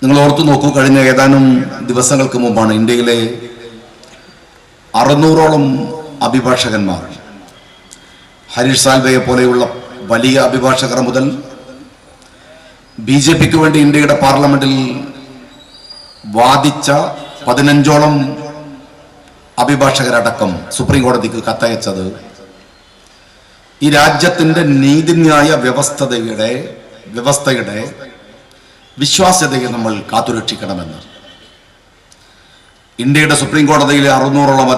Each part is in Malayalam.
നിങ്ങൾ ഓർത്തു നോക്കൂ, കഴിഞ്ഞ ഏതാനും ദിവസങ്ങൾക്ക് മുമ്പാണ് ഇന്ത്യയിലെ 600ഓളം അഭിഭാഷകന്മാർ, ഹരീഷ് സാൽവയെ പോലെയുള്ള വലിയ അഭിഭാഷകർ മുതൽ BJPക്ക് വേണ്ടി ഇന്ത്യയുടെ പാർലമെന്റിൽ വാദിച്ച 15ഓളം അഭിഭാഷകരടക്കം സുപ്രീം കോടതിക്ക് കത്തയച്ചത് ഈ രാജ്യത്തിന്റെ നീതിന്യായ വ്യവസ്ഥയുടെ വിശ്വാസ്യതയെ നമ്മൾ കാത്തുരക്ഷിക്കണമെന്ന്. ഇന്ത്യയുടെ സുപ്രീം കോടതിയിലെ 600ഓളം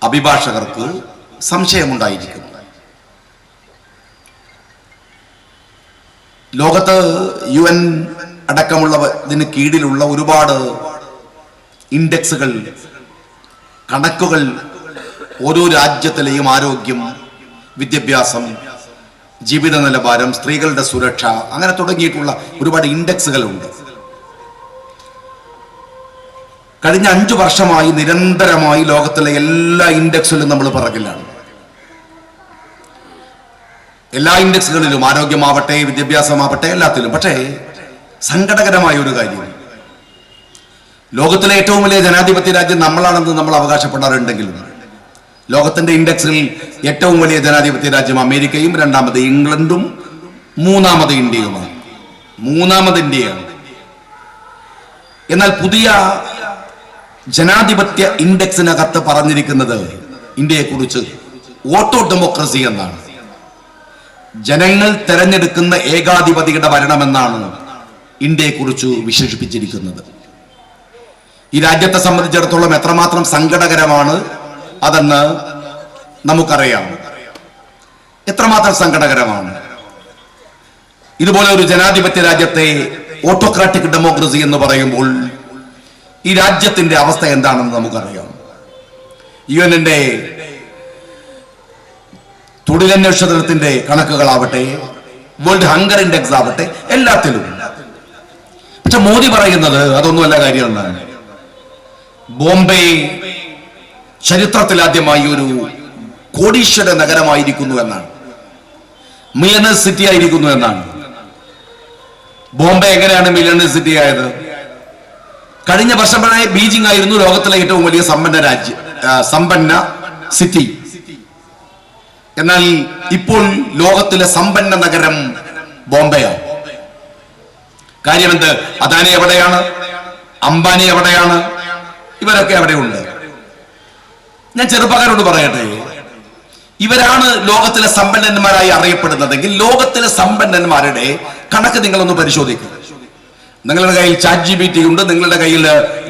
അഭിഭാഷകർക്ക് സംശയമുണ്ടായിരിക്കുന്നു. ലോകത്ത് UN അടക്കമുള്ളതിന് കീഴിലുള്ള ഒരുപാട് ഇൻഡെക്സുകൾ, കണക്കുകൾ ഓരോ രാജ്യത്തിലെയും ആരോഗ്യം, വിദ്യാഭ്യാസം, ജീവിത നിലവാരം, സ്ത്രീകളുടെ സുരക്ഷ, അങ്ങനെ തുടങ്ങിയിട്ടുള്ള ഒരുപാട് ഇൻഡെക്സുകളുണ്ട്. കഴിഞ്ഞ 5 വർഷമായി നിരന്തരമായി ലോകത്തിലെ എല്ലാ ഇൻഡെക്സിലും നമ്മൾ പിറകിലാണ്. എല്ലാ ഇൻഡെക്സുകളിലും, ആരോഗ്യമാവട്ടെ, വിദ്യാഭ്യാസമാവട്ടെ, എല്ലാത്തിലും. പക്ഷേ സങ്കടകരമായ ഒരു കാര്യം, ലോകത്തിലെ ഏറ്റവും വലിയ ജനാധിപത്യ രാജ്യം നമ്മളാണെന്ന് നമ്മൾ അവകാശപ്പെടാറുണ്ടെങ്കിലും ലോകത്തിന്റെ ഇൻഡെക്സിൽ ഏറ്റവും വലിയ ജനാധിപത്യ രാജ്യം അമേരിക്കയും, രണ്ടാമത് ഇംഗ്ലണ്ടും, മൂന്നാമത് ഇന്ത്യയുമാണ്. ഇന്ത്യയാണ്. എന്നാൽ പുതിയ ജനാധിപത്യ ഇൻഡെക്സിനകത്ത് പറഞ്ഞിരിക്കുന്നത് ഇന്ത്യയെക്കുറിച്ച് ഓട്ടോ ഡെമോക്രസി എന്നാണ്. ജനങ്ങൾ തെരഞ്ഞെടുക്കുന്ന ഏകാധിപതിയുടെ ഭരണമെന്നാണ് ഇന്ത്യയെക്കുറിച്ച് വിശേഷിപ്പിച്ചിരിക്കുന്നത്. ഈ രാജ്യത്തെ സംബന്ധിച്ചിടത്തോളം എത്രമാത്രം സങ്കടകരമാണ് അതെന്ന് നമുക്കറിയാം. എത്രമാത്രം സങ്കടകരമാണ്. ഇതുപോലെ ഒരു ജനാധിപത്യ രാജ്യത്തെ ഓട്ടോക്രാറ്റിക് ഡെമോക്രസി എന്ന് പറയുമ്പോൾ ഈ രാജ്യത്തിന്റെ അവസ്ഥ എന്താണെന്ന് നമുക്കറിയാം. UN-ന്റെ തൊഴിലന്വേഷണത്തിന്റെ കണക്കുകളാവട്ടെ, വേൾഡ് ഹങ്കർ ഇൻഡെക്സ് ആവട്ടെ, എല്ലാത്തിലും. പക്ഷെ മോദി പറയുന്നത് അതൊന്നുമല്ല കാര്യം എന്നാണ്. ബോംബെ ചരിത്രത്തിലാദ്യമായി ഒരു കോടീശ്വര നഗരമായിരിക്കുന്നു എന്നാണ്, മില്യണർ സിറ്റി ആയിരിക്കുന്നു എന്നാണ്. ബോംബെ എങ്ങനെയാണ് മില്യണർ സിറ്റി ആയത്? കഴിഞ്ഞ വർഷം ബീജിംഗ് ആയിരുന്നു ലോകത്തിലെ ഏറ്റവും വലിയ സമ്പന്ന സിറ്റി. എന്നാൽ ഇപ്പോൾ ലോകത്തിലെ സമ്പന്ന നഗരം ബോംബെയാണ്. കാര്യമെന്ത്? അദാനി എവിടെയാണ്? അംബാനി എവിടെയാണ്? ഇവരൊക്കെ എവിടെയുണ്ട്? ഞാൻ ചെറുപ്പക്കാരോട് പറയട്ടെ, ഇവരാണ് ലോകത്തിലെ സമ്പന്നന്മാരായി അറിയപ്പെടുന്നതെങ്കിൽ ലോകത്തിലെ സമ്പന്നന്മാരുടെ കണക്ക് നിങ്ങളൊന്ന് പരിശോധിക്കുക. നിങ്ങളുടെ കയ്യിൽ ChatGPT ഉണ്ട്, നിങ്ങളുടെ കയ്യിൽ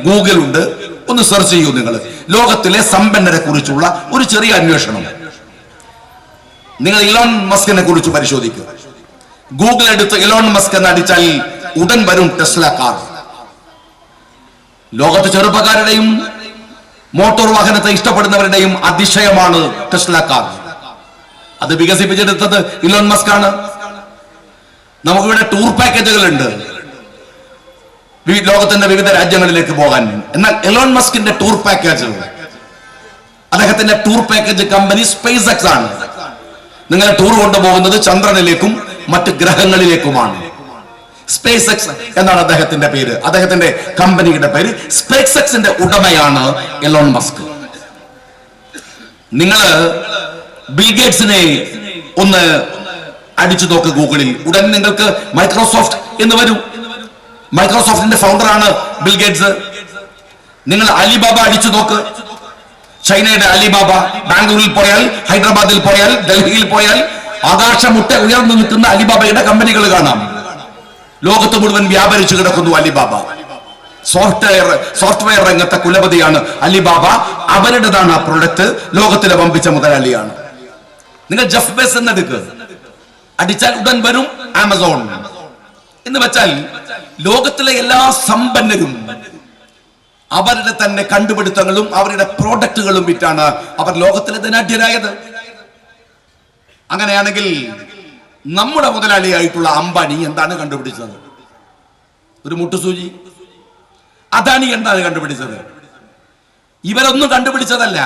ഗൂഗിൾ ഉണ്ട്. ഒന്ന് സെർച്ച് ചെയ്യൂ. നിങ്ങൾ ലോകത്തിലെ സമ്പന്നരെ കുറിച്ചുള്ള ഒരു ചെറിയ അന്വേഷണം. നിങ്ങൾ ഇലോൺ മസ്കിനെ കുറിച്ച് പരിശോധിക്കുക. ഗൂഗിൾ എടുത്ത് ഇലോൺ മസ്ക് എന്ന് അടിച്ചാൽ ഉടൻ വരും ടെസ്ല കാർ. ലോകത്തെ ചെറുപ്പക്കാരുടെയും മോട്ടോർ വാഹനത്തെ ഇഷ്ടപ്പെടുന്നവരുടെയും അതിശയമാണ് ടെസ്ല കാർ. അത് വികസിപ്പിച്ചെടുത്തത് ഇലോൺ മസ്ക് ആണ്. നമുക്കിവിടെ ടൂർ പാക്കേജുകൾ ഉണ്ട് ലോകത്തിന്റെ വിവിധ രാജ്യങ്ങളിലേക്ക് പോകാൻ. എന്നാൽ എലോൺ മസ്കിന്റെ ടൂർ പാക്കേജ്, അദ്ദേഹത്തിന്റെ tour package company space X ആണ്. നിങ്ങളെ ടൂർ കൊണ്ടുപോകുന്നത് ചന്ദ്രനിലേക്കും മറ്റ് ഗ്രഹങ്ങളിലേക്കുമാണ്. സ്പേസ് എക്സ് എന്നാണ് അദ്ദേഹത്തിന്റെ പേര്. അദ്ദേഹത്തിന്റെ കമ്പനിയുടെ പേര് സ്പേസ് എക്സിന്റെ ഉടമയാണ് എലോൺ മസ്ക്. നിങ്ങൾ ബിൽഗേറ്റ്സിനെ ഒന്ന് അടിച്ചു നോക്ക് ഗൂഗിളിൽ, ഉടൻ നിങ്ങൾക്ക് മൈക്രോസോഫ്റ്റ് എന്ന് വരും. മൈക്രോസോഫ്റ്റിന്റെ ഫൗണ്ടറാണ് ബിൽഗേറ്റ്സ്. നിങ്ങൾ അലിബാബ അടിച്ചു നോക്ക്, ചൈനയുടെ അലിബാബ. ബാംഗ്ലൂരിൽ പോയാൽ, ഹൈദരാബാദിൽ പോയാൽ, ഡൽഹിയിൽ പോയാൽ ആകാശമുട്ട ഉയർന്നു നിൽക്കുന്ന അലിബാബയുടെ കമ്പനികൾ കാണാം. ലോകത്ത് മുഴുവൻ വ്യാപരിച്ചു കിടക്കുന്നു അലിബാബ. സോഫ്റ്റ്വെയർ രംഗത്തെ കുലപതിയാണ് അലിബാബ. അവരുടേതാണ് ആ പ്രൊഡക്റ്റ്. ലോകത്തിലെ വമ്പിച്ച മുതലാളിയാണ്. നിങ്ങൾ ജെഫ് ബെസ് എന്നെടുക്ക്, അടിച്ചാൽ ഉടൻ വരും ആമസോൺ. എന്ന് വെച്ചാൽ ലോകത്തിലെ എല്ലാ സമ്പന്നരും അവരുടെ തന്നെ കണ്ടുപിടുത്തങ്ങളും അവരുടെ പ്രോഡക്റ്റുകളും വിറ്റാണ് അവർ ലോകത്തിലെ ധനാഢ്യരായത്. അങ്ങനെയാണെങ്കിൽ നമ്മുടെ മുതലാളിയായിട്ടുള്ള അംബാനി എന്താണ് കണ്ടുപിടിച്ചത്? ഒരു മുട്ടുസൂചി. അദാനി എന്താണ് കണ്ടുപിടിച്ചത്? ഇവരൊന്നും കണ്ടുപിടിച്ചതല്ല,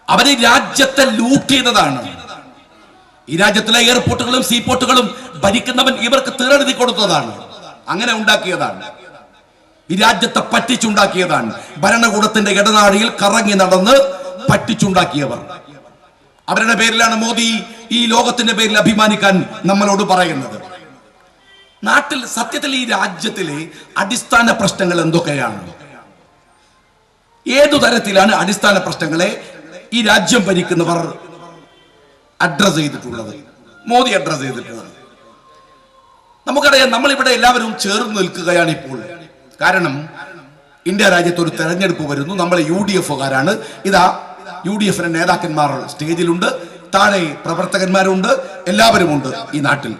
അവര് രാജ്യത്തെ ലൂട്ട് ചെയ്തതാണ്. ഈ രാജ്യത്തിലെ എയർപോർട്ടുകളും സീപോർട്ടുകളും ഭരിക്കുന്നവൻ ഇവർക്ക് തീരെഴുതി കൊടുത്തതാണ്, അങ്ങനെ ഉണ്ടാക്കിയതാണ്. ഈ രാജ്യത്തെ പറ്റിച്ചുണ്ടാക്കിയതാണ്. ഭരണകൂടത്തിന്റെ ഇടനാഴിയിൽ കറങ്ങി നടന്ന് പറ്റിച്ചുണ്ടാക്കിയവർ. അവരുടെ പേരിലാണ് മോദി ഈ ലോകത്തിന്റെ പേരിൽ അഭിമാനിക്കാൻ നമ്മളോട് പറയുന്നത്. നാട്ടിൽ സത്യത്തിൽ ഈ രാജ്യത്തിലെ അടിസ്ഥാന പ്രശ്നങ്ങൾ എന്തൊക്കെയാണ്? ഏതു തരത്തിലാണ് അടിസ്ഥാന പ്രശ്നങ്ങളെ ഈ രാജ്യം ഭരിക്കുന്നവർ അഡ്രസ് ചെയ്തിട്ടുള്ളത്, മോദി അഡ്രസ് ചെയ്തിട്ടുള്ളത്? നമുക്കറിയാം, നമ്മളിവിടെ എല്ലാവരും ചേർന്ന് നിൽക്കുകയാണ് ഇപ്പോൾ. കാരണം ഇന്ത്യ രാജ്യത്ത് ഒരു തെരഞ്ഞെടുപ്പ് വരുന്നു. നമ്മൾ UDF-കാരാണ്. ഇതാ UDF നേതാക്കന്മാർ സ്റ്റേജിലുണ്ട്, താഴെ പ്രവർത്തകന്മാരുണ്ട്, എല്ലാവരും ഉണ്ട് ഈ നാട്ടിൽ.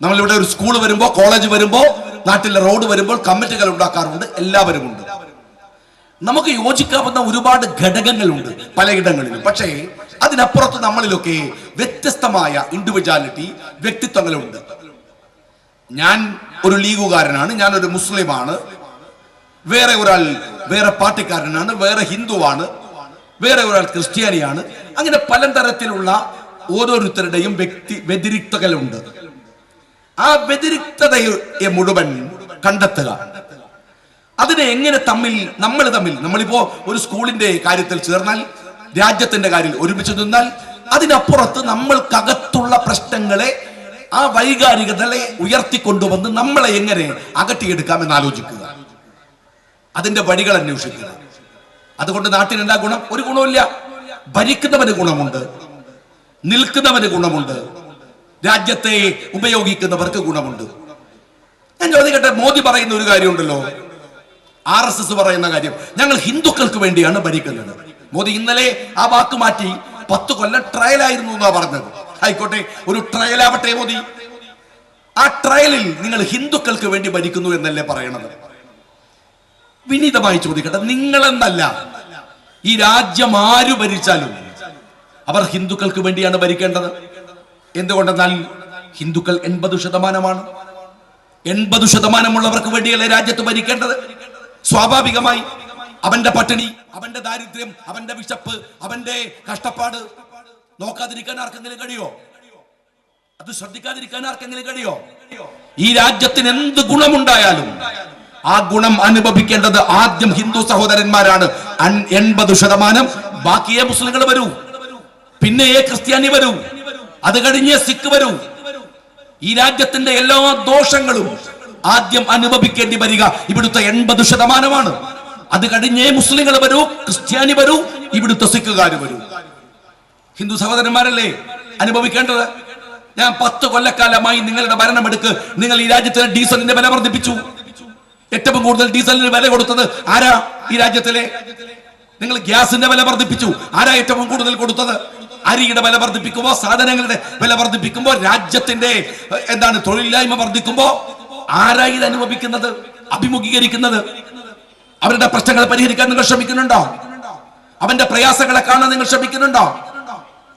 നമ്മളിവിടെ ഒരു സ്കൂൾ വരുമ്പോൾ, കോളേജ് വരുമ്പോൾ, നാട്ടിലെ റോഡ് വരുമ്പോൾ കമ്മിറ്റികൾ ഉണ്ടാക്കാറുണ്ട്, എല്ലാവരും ഉണ്ട്. നമുക്ക് യോജിക്കാവുന്ന ഒരുപാട് ഘടകങ്ങളുണ്ട് പലയിടങ്ങളിലും. പക്ഷേ അതിനപ്പുറത്ത് നമ്മളിലൊക്കെ വ്യത്യസ്തമായ ഇൻഡിവിജ്വാലിറ്റി, വ്യക്തിത്വങ്ങളുണ്ട്. ഞാൻ ഒരു ലീഗുകാരനാണ്, ഞാനൊരു മുസ്ലിമാണ്, വേറെ ഒരാൾ വേറെ പാർട്ടിക്കാരനാണ്, വേറെ ഹിന്ദുവാണ്, വേറെ ഒരാൾ ക്രിസ്ത്യാനിയാണ്. അങ്ങനെ പലതരത്തിലുള്ള ഓരോരുത്തരുടെയും വ്യതിരിക്തതകളുണ്ട്. ആ വ്യതിരിക്തതയെ മുഴുവൻ കണ്ടെത്തുക, അതിനെ എങ്ങനെ നമ്മളിപ്പോ ഒരു സ്കൂളിന്റെ കാര്യത്തിൽ ചേർന്നാൽ, രാജ്യത്തിന്റെ കാര്യം ഒരുമിച്ച് നിന്നാൽ, അതിനപ്പുറത്ത് നമ്മൾക്കകത്തുള്ള പ്രശ്നങ്ങളെ, ആ വൈകാരികതകളെ ഉയർത്തിക്കൊണ്ടുവന്ന് നമ്മളെ എങ്ങനെ അകറ്റിയെടുക്കാമെന്ന് ആലോചിക്കുക, അതിന്റെ വഴികൾ അന്വേഷിക്കുക. അതുകൊണ്ട് നാട്ടിന് എന്താ ഗുണം? ഒരു ഗുണമില്ല. ഭരിക്കുന്നവന് ഗുണമുണ്ട്, നിൽക്കുന്നവന് ഗുണമുണ്ട്, രാജ്യത്തെ ഉപയോഗിക്കുന്നവർക്ക് ഗുണമുണ്ട്. ഞാൻ ചോദിക്കട്ടെ, മോദി പറയുന്ന ഒരു കാര്യമുണ്ടല്ലോ, RSS പറയുന്ന കാര്യം, ഞങ്ങൾ ഹിന്ദുക്കൾക്ക് വേണ്ടിയാണ് ഭരിക്കുന്നത്. മോദി ഇന്നലെ ആ വാക്ക് മാറ്റി 10 കൊല്ലം ട്രയൽ ആയിരുന്നു എന്നാ പറഞ്ഞത്. ആയിക്കോട്ടെ, ഒരു ട്രയൽ ആവട്ടെ മോദി. ആ ട്രയലിൽ നിങ്ങൾ ഹിന്ദുക്കൾക്ക് വേണ്ടി ഭരിക്കുന്നു എന്നല്ലേ പറയണത്? വിനീതമായി ചോദിക്കട്ടെ, നിങ്ങളെന്നല്ല, ഈ രാജ്യം ആര് ഭരിച്ചാലും അവർ ഹിന്ദുക്കൾക്ക് വേണ്ടിയാണ് ഭരിക്കേണ്ടത്. എന്തുകൊണ്ടെന്നാൽ ഹിന്ദുക്കൾ 80%. 80% വേണ്ടിയല്ലേ രാജ്യത്ത് ഭരിക്കേണ്ടത്. സ്വാഭാവികമായി അവന്റെ പട്ടിണി, അവന്റെ ദാരിദ്ര്യം, അവന്റെ വിശപ്പ്, അവന്റെ കഷ്ടപ്പാട് നോക്കാതിരിക്കാൻ ആർക്കെങ്കിലും കഴിയോ? അത് ശ്രദ്ധിക്കാതിരിക്കാൻ ആർക്കെങ്കിലും കഴിയോ? ഈ രാജ്യത്തിന് എന്ത് ഗുണമുണ്ടായാലും ആ ഗുണം അനുഭവിക്കേണ്ടത് ആദ്യം ഹിന്ദു സഹോദരന്മാരാണ്. 80%. ബാക്കിയേ മുസ്ലിങ്ങൾ വരൂ, പിന്നെ ക്രിസ്ത്യാനി വരൂ, അത് കഴിഞ്ഞേ സിഖ് വരൂ. ഈ രാജ്യത്തിന്റെ എല്ലാ ദോഷങ്ങളും ആദ്യം അനുഭവിക്കേണ്ടി വരിക ഇവിടുത്തെ 80%. അത് കഴിഞ്ഞേ മുസ്ലിങ്ങൾ വരൂ, ക്രിസ്ത്യാനി വരൂ, ഇവിടുത്തെ സിഖുകാർ വരൂ. ഹിന്ദു സഹോദരന്മാരല്ലേ അനുഭവിക്കേണ്ടത്? ഞാൻ 10 കൊല്ലക്കാലമായി നിങ്ങളുടെ ഭരണമെടുക്ക്. നിങ്ങൾ ഈ രാജ്യത്തിലെ ഡീസലിന്റെ വില വർദ്ധിപ്പിച്ചു. ഏറ്റവും കൂടുതൽ ഡീസലിന് വില കൊടുത്തത് ആരാ ഈ രാജ്യത്തിലെ? നിങ്ങൾ ഗ്യാസിന്റെ വില വർദ്ധിപ്പിച്ചു. ആരാ ഏറ്റവും കൂടുതൽ കൊടുത്തത്? അരിയുടെ വില വർദ്ധിപ്പിക്കുമ്പോ, സാധനങ്ങളുടെ വില വർദ്ധിപ്പിക്കുമ്പോ, രാജ്യത്തിന്റെ തൊഴിലില്ലായ്മ വർദ്ധിക്കുമ്പോ ആരാ ഇത് അനുഭവിക്കുന്നത്, അഭിമുഖീകരിക്കുന്നത്? അവരുടെ പ്രശ്നങ്ങൾ പരിഹരിക്കാൻ നിങ്ങൾ ശ്രമിക്കുന്നുണ്ടോ? അവന്റെ പ്രയാസങ്ങളെ കാണാൻ നിങ്ങൾ ശ്രമിക്കുന്നുണ്ടോ?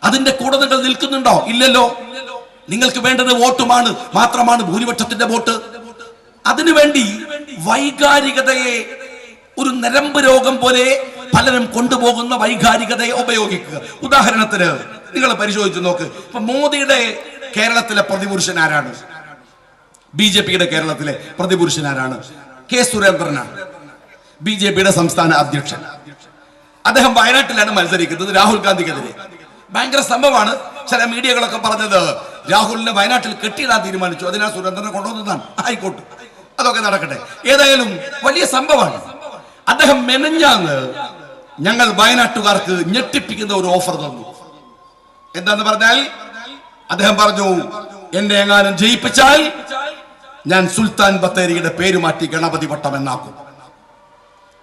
അതിന്റെ കൂടെ നിങ്ങൾ നിൽക്കുന്നുണ്ടോ? ഇല്ലല്ലോ. നിങ്ങൾക്ക് വേണ്ടത് വോട്ടുമാണ്, മാത്രമാണ് ഭൂരിപക്ഷത്തിന്റെ വോട്ട്. അതിനുവേണ്ടി വൈകാരികതയെ, ഒരു നരമ്പ് രോഗം പോലെ പലരും കൊണ്ടുപോകുന്ന വൈകാരികതയെ ഉപയോഗിക്കുക. ഉദാഹരണത്തിന് നിങ്ങൾ പരിശോധിച്ചു നോക്ക്. ഇപ്പൊ മോദിയുടെ കേരളത്തിലെ പ്രതിപുരുഷൻ ആരാണ്? BJPയുടെ കേരളത്തിലെ പ്രതിപുരുഷൻ ആരാണ്? K. സുരേന്ദ്രനാണ്, BJPയുടെ സംസ്ഥാന അധ്യക്ഷൻ. അദ്ദേഹം വയനാട്ടിലാണ് മത്സരിക്കുന്നത് രാഹുൽ ഗാന്ധിക്കെതിരെ. ഭയങ്കര സംഭവമാണ്. ചില മീഡിയകളൊക്കെ പറഞ്ഞത് രാഹുലിനെ വയനാട്ടിൽ കെട്ടിയിടാൻ തീരുമാനിച്ചു, അതിനാൽ സുരേന്ദ്രനെ കൊണ്ടുവന്നതാണ്. ആയിക്കോട്ടെ, അതൊക്കെ നടക്കട്ടെ. ഏതായാലും വലിയ സംഭവമാണ്. അദ്ദേഹം മെനഞ്ഞാന്ന് ഞങ്ങൾ വയനാട്ടുകാർക്ക് ഞെട്ടിപ്പിക്കുന്ന ഒരു ഓഫർ തന്നു. എന്താന്ന് പറഞ്ഞാൽ, അദ്ദേഹം പറഞ്ഞു, എന്നെ എങ്ങാനും ജയിപ്പിച്ചാൽ ഞാൻ സുൽത്താൻ ബത്തേരിയുടെ പേര് മാറ്റി ഗണപതി വട്ടം എന്നാക്കും.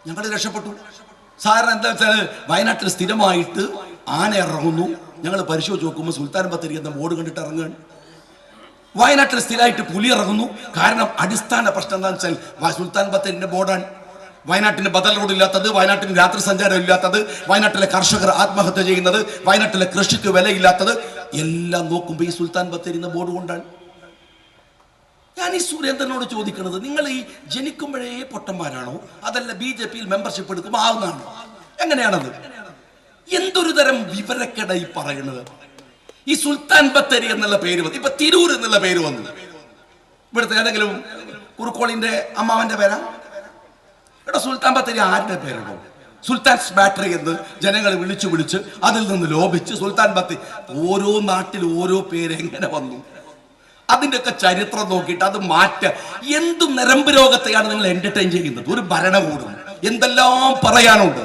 ഞങ്ങൾ രക്ഷപ്പെട്ടു. സാധാരണ എന്താ വെച്ചാൽ വയനാട്ടിൽ സ്ഥിരമായിട്ട് ആന ഇറങ്ങുന്നു, ഞങ്ങൾ പരിശോധിച്ച് നോക്കുമ്പോൾ സുൽത്താൻ ബത്തേരി എന്ന ബോർഡ് കണ്ടിട്ട് ഇറങ്ങുകയാണ്. വയനാട്ടിൽ സ്ഥിരമായിട്ട് പുലി ഇറങ്ങുന്നു. കാരണം അടിസ്ഥാന പ്രശ്നം എന്താണെന്ന് വെച്ചാൽ സുൽത്താൻ ബത്തേരിന്റെ ബോർഡാണ്. വയനാട്ടിന് ബദൽ റോഡ് ഇല്ലാത്തത്, വയനാട്ടിന് രാത്രി സഞ്ചാരം ഇല്ലാത്തത്, വയനാട്ടിലെ കർഷകർ ആത്മഹത്യ ചെയ്യുന്നത്, വയനാട്ടിലെ കൃഷിക്ക് വിലയില്ലാത്തത് എല്ലാം നോക്കുമ്പോൾ ഈ സുൽത്താൻ ബത്തേരി എന്ന ബോർഡ് കൊണ്ടാണ്. ഞാൻ ഈ സുരേന്ദ്രനോട് ചോദിക്കുന്നത്, നിങ്ങൾ ഈ ജനിക്കുമ്പോഴേ പൊട്ടന്മാരാണോ, അതല്ല BJPയിൽ മെമ്പർഷിപ്പ് എടുക്കുമ്പോൾ ആവുന്നതാണോ? എങ്ങനെയാണത്? എന്തൊരു തരം വിവരക്കേടായി പറയുന്നത്? ഈ സുൽത്താൻ ബത്തേരി എന്നുള്ള പേര് വന്നു. ഇപ്പൊ തിരൂർ എന്നുള്ള പേര് വന്നു. ഇവിടുത്തെ ഏതെങ്കിലും കുറുക്കോളിന്റെ അമ്മാവന്റെ പേരാ? ഇവിടെ സുൽത്താൻ ബത്തേരി ആരുടെ പേരുണ്ടോ? സുൽത്താൻസ് ബാറ്ററി എന്ന് ജനങ്ങൾ വിളിച്ച് അതിൽ നിന്ന് ലോപിച്ച് സുൽത്താൻ ബത്തേരി. ഓരോ നാട്ടിൽ ഓരോ പേര് എങ്ങനെ വന്നു? അതിൻ്റെയൊക്കെ ചരിത്രം നോക്കിയിട്ട് അത് മാറ്റ. എന്ത് നരമ്പ് രോഗത്തെയാണ് നിങ്ങൾ എന്റർടൈൻ ചെയ്യുന്നത്? ഒരു ഭരണകൂടം എന്തെല്ലാം പറയാനുണ്ട്.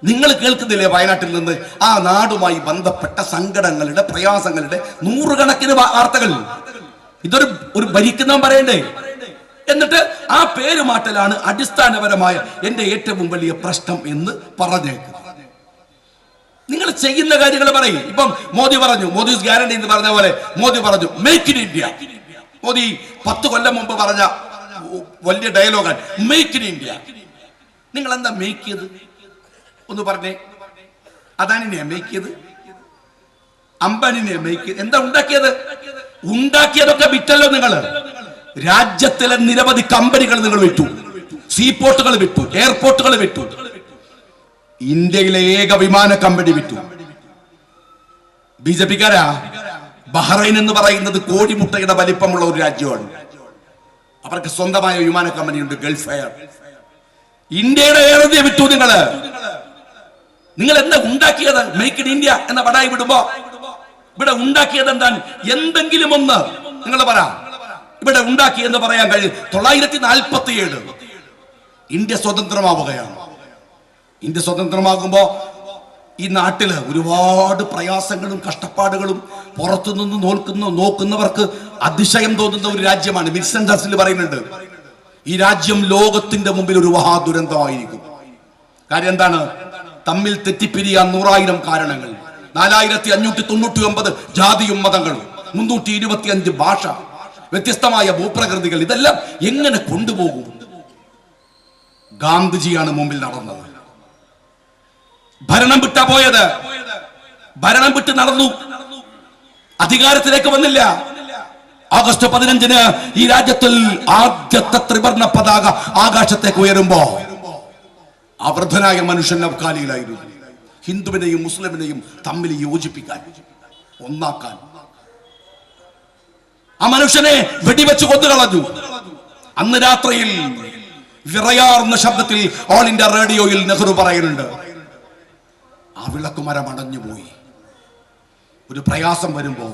നിങ്ങൾ കേൾക്കുന്നില്ലേ വയനാട്ടിൽ നിന്ന് ആ നാടുമായി ബന്ധപ്പെട്ട സങ്കടങ്ങളുടെ പ്രയാസങ്ങളുടെ നൂറുകണക്കിന് വാർത്തകൾ? ഇതൊരു ഭരിക്കുന്നവൻ പറയണ്ടേ? എന്നിട്ട് ആ പേര് മാറ്റലാണ് അടിസ്ഥാനപരമായ എന്റെ ഏറ്റവും വലിയ പ്രശ്നം എന്ന് പറഞ്ഞേക്കും. നിങ്ങൾ ചെയ്യുന്ന കാര്യങ്ങൾ പറയും. ഇപ്പം മോദി പറഞ്ഞു, മോദി ഗ്യാരണ്ടി എന്ന് പറഞ്ഞ പോലെ മോദി പറഞ്ഞു മേക്ക് ഇൻ ഇന്ത്യ. മോദി 10 കൊല്ലം മുമ്പ് പറഞ്ഞ വലിയ ഡയലോഗാണ് മേക്ക് ഇൻ ഇന്ത്യ. നിങ്ങൾ എന്താ മേക്ക് ചെയ്ത്? ഒന്ന് പറഞ്ഞേ. അദാനിനെ മേക്ക് ചെയ്ത്, അംബാനിനെ മേക്ക് ചെയ്ത്, എന്താ ഉണ്ടാക്കിയത്? ഉണ്ടാക്കിയതൊക്കെ വിറ്റല്ലോ നിങ്ങൾ. രാജ്യത്തിലെ നിരവധി കമ്പനികൾ നിങ്ങൾ വിറ്റു, സീപോർട്ടുകൾ വിറ്റു, എയർപോർട്ടുകൾ വിറ്റു. ഇന്ത്യയിലെ ഏക വിമാന കമ്പനി വിറ്റു. ബിജെപിക്കാരാ. ബഹ്റൈൻ എന്ന് പറയുന്നത് കോടിമുട്ടയുടെ വലിപ്പമുള്ള ഒരു രാജ്യമാണ്. അവർക്ക് സ്വന്തമായ വിമാന കമ്പനിയുണ്ട്, ഗൾഫ് എയർ. ഇന്ത്യയുടെ ഏറെ വിറ്റു നിങ്ങൾ എന്താ ഉണ്ടാക്കിയത്? മേക്ക് ഇൻ ഇന്ത്യ എന്ന പടായി വിടുമ്പോ ഇവിടെ ഉണ്ടാക്കിയത് എന്താണ്? എന്തെങ്കിലും ഒന്ന് നിങ്ങൾ പറ. ഇവിടെ ഉണ്ടാക്കിയെന്ന് പറയാൻ കഴിയും. 947 ഇന്ത്യ സ്വതന്ത്രമാവുകയാണ്. ഇന്ത്യ സ്വതന്ത്രമാകുമ്പോ ഈ നാട്ടില് ഒരുപാട് പ്രയാസങ്ങളും കഷ്ടപ്പാടുകളും പുറത്തുനിന്ന് നോക്കുന്നവർക്ക് അതിശയം തോന്നുന്ന ഒരു രാജ്യമാണ്. വിൻസെന്റ് ചർച്ചിൽ പറയുന്നുണ്ട്, ഈ രാജ്യം ലോകത്തിന്റെ മുമ്പിൽ ഒരു മഹാദുരന്തമായിരിക്കും. കാര്യം എന്താണ്? തമ്മിൽ തെറ്റിപ്പിരിയാൻ 100,000 കാരണങ്ങൾ, 4599 ജാതിയും മതങ്ങളും, 325 ഭാഷ, വ്യത്യസ്തമായ ഭൂപ്രകൃതികൾ. ഇതെല്ലാം എങ്ങനെ കൊണ്ടുപോകും? ഗാന്ധിജിയാണ് മുമ്പിൽ നടന്നത്. ഭരണം വിട്ടാ പോയത്. ഭരണം വിട്ട് നടന്നു, അധികാരത്തിലേക്ക് വന്നില്ല. ഓഗസ്റ്റ് 15-ന് ഈ രാജ്യത്തിൽ ആദ്യത്തെ ത്രിവർണ്ണ പതാക ആകാശത്തേക്ക് ഉയരുമ്പോ ആ വൃദ്ധനായ മനുഷ്യൻ അബ്കാലിയിലായിരുന്നു. ഹിന്ദുവിനെയും മുസ്ലിമിനെയും തമ്മിൽ യോജിപ്പിക്കാൻ, ഒന്നാക്കാൻ. ആ മനുഷ്യനെ വെടിവെച്ച് കൊന്നുകളഞ്ഞു. അന്ന് രാത്രിയിൽ വിറയാർന്ന ശബ്ദത്തിൽ ഓൾ ഇന്ത്യ റേഡിയോയിൽ നെഹ്റു പറയുന്നുണ്ട്, ആ വിളക്കുമരം അടഞ്ഞുപോയി. ഒരു പ്രയാസം വരുമ്പോ,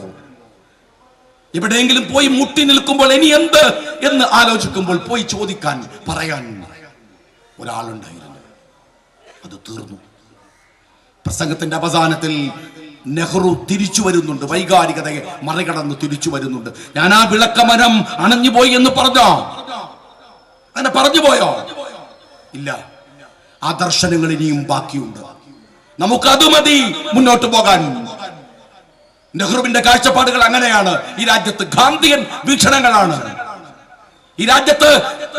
എവിടെയെങ്കിലും പോയി മുട്ടി നിൽക്കുമ്പോൾ ഇനി എന്ത് എന്ന് ആലോചിക്കുമ്പോൾ പോയി ചോദിക്കാൻ, പറയാൻ ഒരാളുണ്ടായിരുന്നു. അത് തീർന്നു. പ്രസംഗത്തിന്റെ അവസാനത്തിൽ നെഹ്റു തിരിച്ചു വരുന്നുണ്ട്, വൈകാരികതയെ മറികടന്ന് തിരിച്ചു വരുന്നുണ്ട്. ഞാൻ ആ വിളക്കമരം അണഞ്ഞുപോയി എന്ന് പറഞ്ഞോ? അങ്ങനെ പറഞ്ഞു പോയോ? ഇല്ല. ആ ദർശനങ്ങൾ ഇനിയും ബാക്കിയുണ്ട്. നമുക്കത് മതി മുന്നോട്ട് പോകാൻ. നെഹ്റുവിന്റെ കാഴ്ചപ്പാടുകൾ അങ്ങനെയാണ്. ഈ രാജ്യത്ത് ഗാന്ധിയൻ വീക്ഷണങ്ങളാണ്. ഈ രാജ്യത്ത്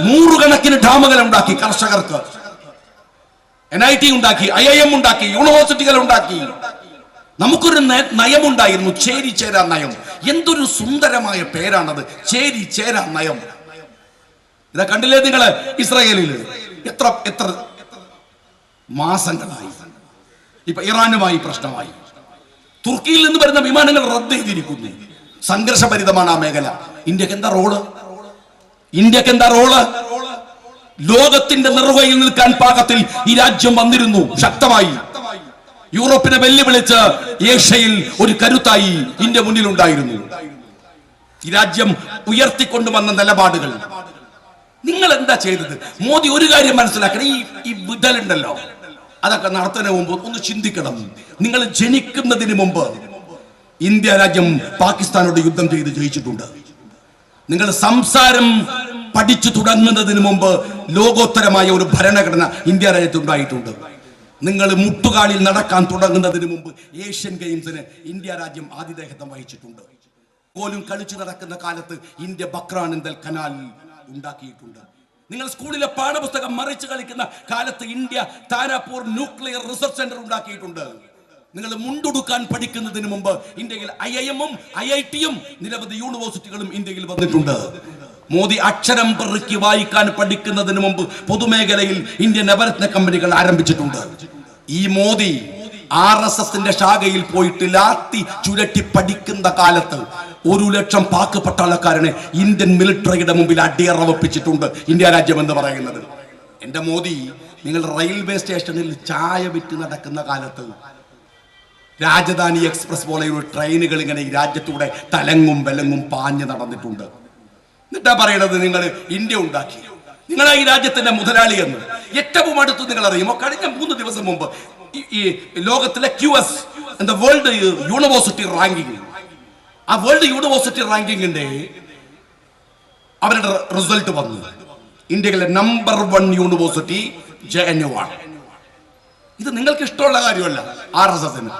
നൂറുകണക്കിന് ഡാമുകൾ ഉണ്ടാക്കി, കർഷകർക്ക് NIT ഉണ്ടാക്കി, IIM ഉണ്ടാക്കി, യൂണിവേഴ്സിറ്റികൾ ഉണ്ടാക്കി. നമുക്കൊരു നയമുണ്ടായിരുന്നു, ചേരി ചേരാ നയം. എന്തൊരു സുന്ദരമായ പേരാണത്, ചേരി ചേരാ നയം. ഇതാ കണ്ടില്ലേ നിങ്ങള്? ഇസ്രായേലിൽ എത്ര മാസങ്ങളായി. ഇപ്പൊ ഇറാനുമായി പ്രശ്നമായി. തുർക്കിയിൽ നിന്ന് വരുന്ന വിമാനങ്ങൾ റദ്ദ് ചെയ്തിരിക്കുന്നു. സംഘർഷഭരിതമാണ് ആ മേഖല. ഇന്ത്യക്ക് എന്താ റോള്? ഇന്ത്യക്ക് എന്താ റോള്? ലോകത്തിന്റെ നെറുകയിൽ നിൽക്കാൻ പാകത്തിൽ ഈ രാജ്യം വന്നിരുന്നു, ശക്തമായി. യൂറോപ്പിനെ വെല്ലുവിളിച്ച് ഏഷ്യയിൽ ഒരു കരുത്തായി ഇന്ത്യ മുന്നിലുണ്ടായിരുന്നു. ഈ രാജ്യം ഉയർത്തിക്കൊണ്ടുവന്ന നിലപാടുകൾ നിങ്ങൾ എന്താ ചെയ്തത്? മോദി ഒരു കാര്യം മനസ്സിലാക്കണം, ഈ വിടലുണ്ടല്ലോ, അതൊക്കെ നടത്തുന്നതിന് മുമ്പ് ഒന്ന് ചിന്തിക്കണം. നിങ്ങൾ ജനിക്കുന്നതിന് മുമ്പ് ഇന്ത്യ രാജ്യം പാകിസ്ഥാനോട് യുദ്ധം ചെയ്ത് ജയിച്ചിട്ടുണ്ട്. നിങ്ങൾ സംസാരം പഠിച്ചു തുടങ്ങുന്നതിന് മുമ്പ് ലോകോത്തരമായ ഒരു ഭരണഘടന ഇന്ത്യ രാജ്യത്ത് ഉണ്ടായിട്ടുണ്ട്. നിങ്ങൾ മുട്ടുകാലിൽ നടക്കാൻ തുടങ്ങുന്നതിന് മുമ്പ് ഏഷ്യൻ ഗെയിംസിന് ഇന്ത്യ രാജ്യം ആതിഥേയത്വം വഹിച്ചിട്ടുണ്ട്. പോലും കളിച്ചു നടക്കുന്ന കാലത്ത് ഇന്ത്യ ബക്രാനന്ദൽ കനാൽ ഉണ്ടാക്കിയിട്ടുണ്ട്. നിങ്ങൾ സ്കൂളിലെ പാഠപുസ്തകം മറിച്ച് കളിക്കുന്ന കാലത്ത് India Tarapur nuclear research centre ഉണ്ടാക്കിയിട്ടുണ്ട്. നിങ്ങൾ മുണ്ടുടുക്കാൻ പഠിക്കുന്നതിന് മുമ്പ് ഇന്ത്യയിൽ IIM-ഉം IIT-യും നിരവധി യൂണിവേഴ്സിറ്റികളും ഇന്ത്യയിൽ വന്നിട്ടുണ്ട്. മോദി അക്ഷരം പെറുക്കി വായിക്കാൻ പഠിക്കുന്നതിന് മുമ്പ് പൊതുമേഖലയിൽ ഇന്ത്യൻ നവരത്ന കമ്പനികൾ ആരംഭിച്ചിട്ടുണ്ട്. ഈ മോദി RSSന്റെ ശാഖയിൽ പോയിട്ട് ലാത്തി ചുരട്ടി പഠിക്കുന്ന കാലത്ത് 1,00,000 പാക് പട്ടാളക്കാരനെ ഇന്ത്യൻ മിലിറ്ററിയുടെ മുമ്പിൽ അടിയറവപ്പിച്ചിട്ടുണ്ട് ഇന്ത്യ രാജ്യം എന്ന് പറയുന്നത്. എന്റെ മോദി, നിങ്ങൾ റെയിൽവേ സ്റ്റേഷനിൽ ചായ വിറ്റ് നടക്കുന്ന കാലത്ത് രാജധാനി എക്സ്പ്രസ് പോലെയുള്ള ട്രെയിനുകൾ ഇങ്ങനെ ഈ രാജ്യത്തൂടെ തലങ്ങും വിലങ്ങും പാഞ്ഞ് നടന്നിട്ടുണ്ട്. എന്നിട്ടാ പറയണത് നിങ്ങൾ ഇന്ത്യ ഉണ്ടാക്കി, നിങ്ങളാ ഈ രാജ്യത്തിന്റെ മുതലാളി എന്ന്. ഏറ്റവും അടുത്ത് നിങ്ങൾ അറിയുമോ, കഴിഞ്ഞ 3 ദിവസം മുമ്പ് ഈ ലോകത്തിലെ QS എന്താ വേൾഡ് യൂണിവേഴ്സിറ്റി റാങ്കിങ്, ആ വേൾഡ് യൂണിവേഴ്സിറ്റി റാങ്കിങ്ങിന്റെ അവരുടെ റിസൾട്ട് വന്നു. ഇന്ത്യയിലെ നമ്പർ 1 യൂണിവേഴ്സിറ്റി JNU ആണ്. ഇത് നിങ്ങൾക്ക് ഇഷ്ടമുള്ള കാര്യമല്ല. RSSന്,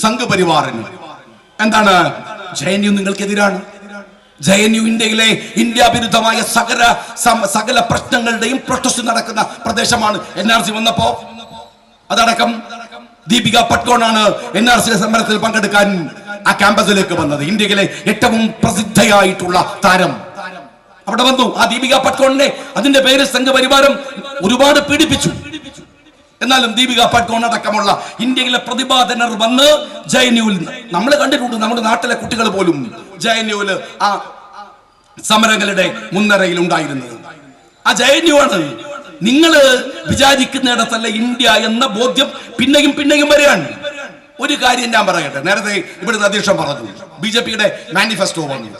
സംഘപരിവാറിന് എന്താണ് JNU നിങ്ങൾക്കെതിരാണ്. JNU ഇന്ത്യയിലെ ഇന്ത്യ വിരുദ്ധമായ സകല പ്രശ്നങ്ങളുടെയും പ്രൊട്ടസ്റ്റ് നടക്കുന്ന പ്രദേശമാണ്. NRC വന്നപ്പോ അതടക്കം ദീപിക പട്കോൺ ആണ് NRC സമരത്തിൽ പങ്കെടുക്കാൻ ആ ക്യാമ്പസിലേക്ക് വന്നത്. ഇന്ത്യയിലെ ഏറ്റവും പ്രസിദ്ധയായിട്ടുള്ള താരം അവിടെ വന്നു. ആ ദീപിക പട്കോണിനെ അതിന്റെ പേര് സംഘപരിവാരം ഒരുപാട് പീഡിപ്പിച്ചു. എന്നാലും ദീപിക പട്കോൺ അടക്കമുള്ള ഇന്ത്യയിലെ പ്രതിപാദനർ വന്ന് JNUവിൽ, നമ്മൾ കണ്ടിട്ടുണ്ട്, നമ്മുടെ നാട്ടിലെ കുട്ടികൾ പോലും JNUവിൽ ആ സമരങ്ങളുടെ മുൻനിരയിൽ ഉണ്ടായിരുന്നത്. ആ JNU ആണ്. നിങ്ങൾ വിചാരിക്കുന്നിടത്തല്ല ഇന്ത്യ എന്ന ബോധ്യം പിന്നെയും പിന്നെയും വരികയാണ്. ഒരു കാര്യം ഞാൻ പറയട്ടെ, നേരത്തെ ഇവിടുന്ന് അധ്യക്ഷൻ പറഞ്ഞു BJPയുടെ മാനിഫെസ്റ്റോ വന്നു.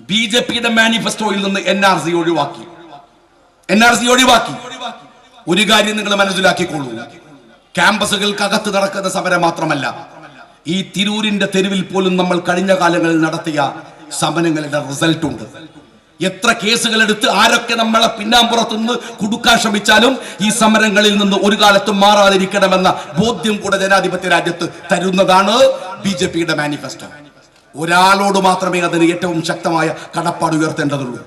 BJPയുടെ മാനിഫെസ്റ്റോയിൽ നിന്ന് NRC ഒഴിവാക്കി. ഒരു കാര്യം നിങ്ങൾ മനസ്സിലാക്കിക്കോളൂ, ക്യാമ്പസുകൾക്കകത്ത് നടക്കുന്ന സമരം മാത്രമല്ല, ഈ തിരൂരിന്റെ തെരുവിൽ പോലും നമ്മൾ കഴിഞ്ഞ കാലങ്ങളിൽ നടത്തിയ സമരങ്ങളുടെ റിസൾട്ട് ഉണ്ട്. എത്ര കേസുകൾ എടുത്ത് ആരൊക്കെ നമ്മളെ പിന്നാമ്പുറത്തുനിന്ന് കുടുക്കാൻ ശ്രമിച്ചാലും ഈ സമരങ്ങളിൽ നിന്ന് ഒരു കാലത്തും മാറാതിരിക്കണമെന്ന ബോധ്യം കൂടെ ജനാധിപത്യ രാജ്യത്ത് തരുന്നതാണ് BJPയുടെ മാനിഫെസ്റ്റോ. ഒരാളോട് മാത്രമേ അതിന് ഏറ്റവും ശക്തമായ കടപ്പാട് ഉയർത്തേണ്ടതുള്ളൂ.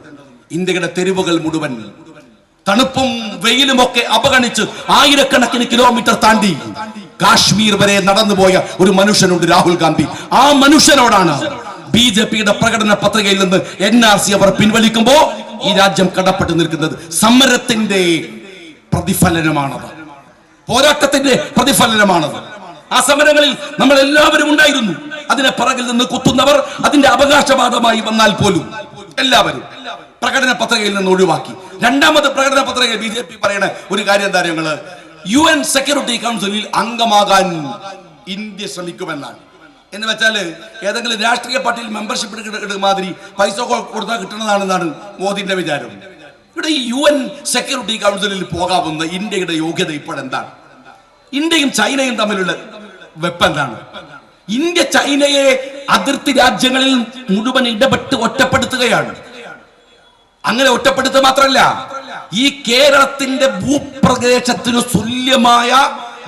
ഇന്ത്യയുടെ തെരുവുകൾ മുഴുവൻ തണുപ്പും വെയിലും ഒക്കെ അവഗണിച്ച് ആയിരക്കണക്കിന് കിലോമീറ്റർ താണ്ടി കാശ്മീർ വരെ നടന്നുപോയ ഒരു മനുഷ്യനുണ്ട്, രാഹുൽ ഗാന്ധി. ആ മനുഷ്യനോടാണ് BJPയുടെ പ്രകടന പത്രികയിൽ നിന്ന് NRC അവർ പിൻവലിക്കുമ്പോ ഈ രാജ്യം കടപ്പെട്ടു നിൽക്കുന്നത്. സമരത്തിന്റെ പ്രതിഫലനമാണത്, പോരാട്ടത്തിന്റെ പ്രതിഫലനമാണത്. ആ സമരങ്ങളിൽ നമ്മൾ എല്ലാവരും ഉണ്ടായിരുന്നു. അതിനെ പിറകിൽ നിന്ന് കുത്തുന്നവർ അതിന്റെ അവകാശവാദമായി വന്നാൽ പോലും എല്ലാവരും പ്രകടന പത്രികയിൽ നിന്ന് ഒഴിവാക്കി. രണ്ടാമത് പ്രകടന പത്രിക BJP പറയണ ഒരു കാര്യം എന്താ, ഞങ്ങള് UN സെക്യൂരിറ്റി കൗൺസിലിൽ അംഗമാകാൻ ഇന്ത്യ ശ്രമിക്കുമെന്നാണ്. എന്ന് വെച്ചാൽ ഏതെങ്കിലും രാഷ്ട്രീയ പാർട്ടിയിൽ മെമ്പർഷിപ്പ് മാതിരി പൈസ കൊടുത്താൽ കിട്ടുന്നതാണെന്നാണ് മോദിന്റെ വിചാരം. ഇവിടെ ഈ UN സെക്യൂരിറ്റി കൗൺസിലിൽ പോകാവുന്ന ഇന്ത്യയുടെ യോഗ്യത ഇപ്പോഴെന്താണ്? ഇന്ത്യയും ചൈനയും തമ്മിലുള്ള വെപ്പ് എന്താണ്? ഇന്ത്യ ചൈനയെ അതിർത്തി രാജ്യങ്ങളിൽ മുഴുവൻ ഇടപെട്ട് ഒറ്റപ്പെടുത്തുകയാണ്. അങ്ങനെ ഒറ്റപ്പെടുത്തുക മാത്രമല്ല, ഈ കേരളത്തിന്റെ ഭൂപ്രദേശത്തിനു തുല്യമായ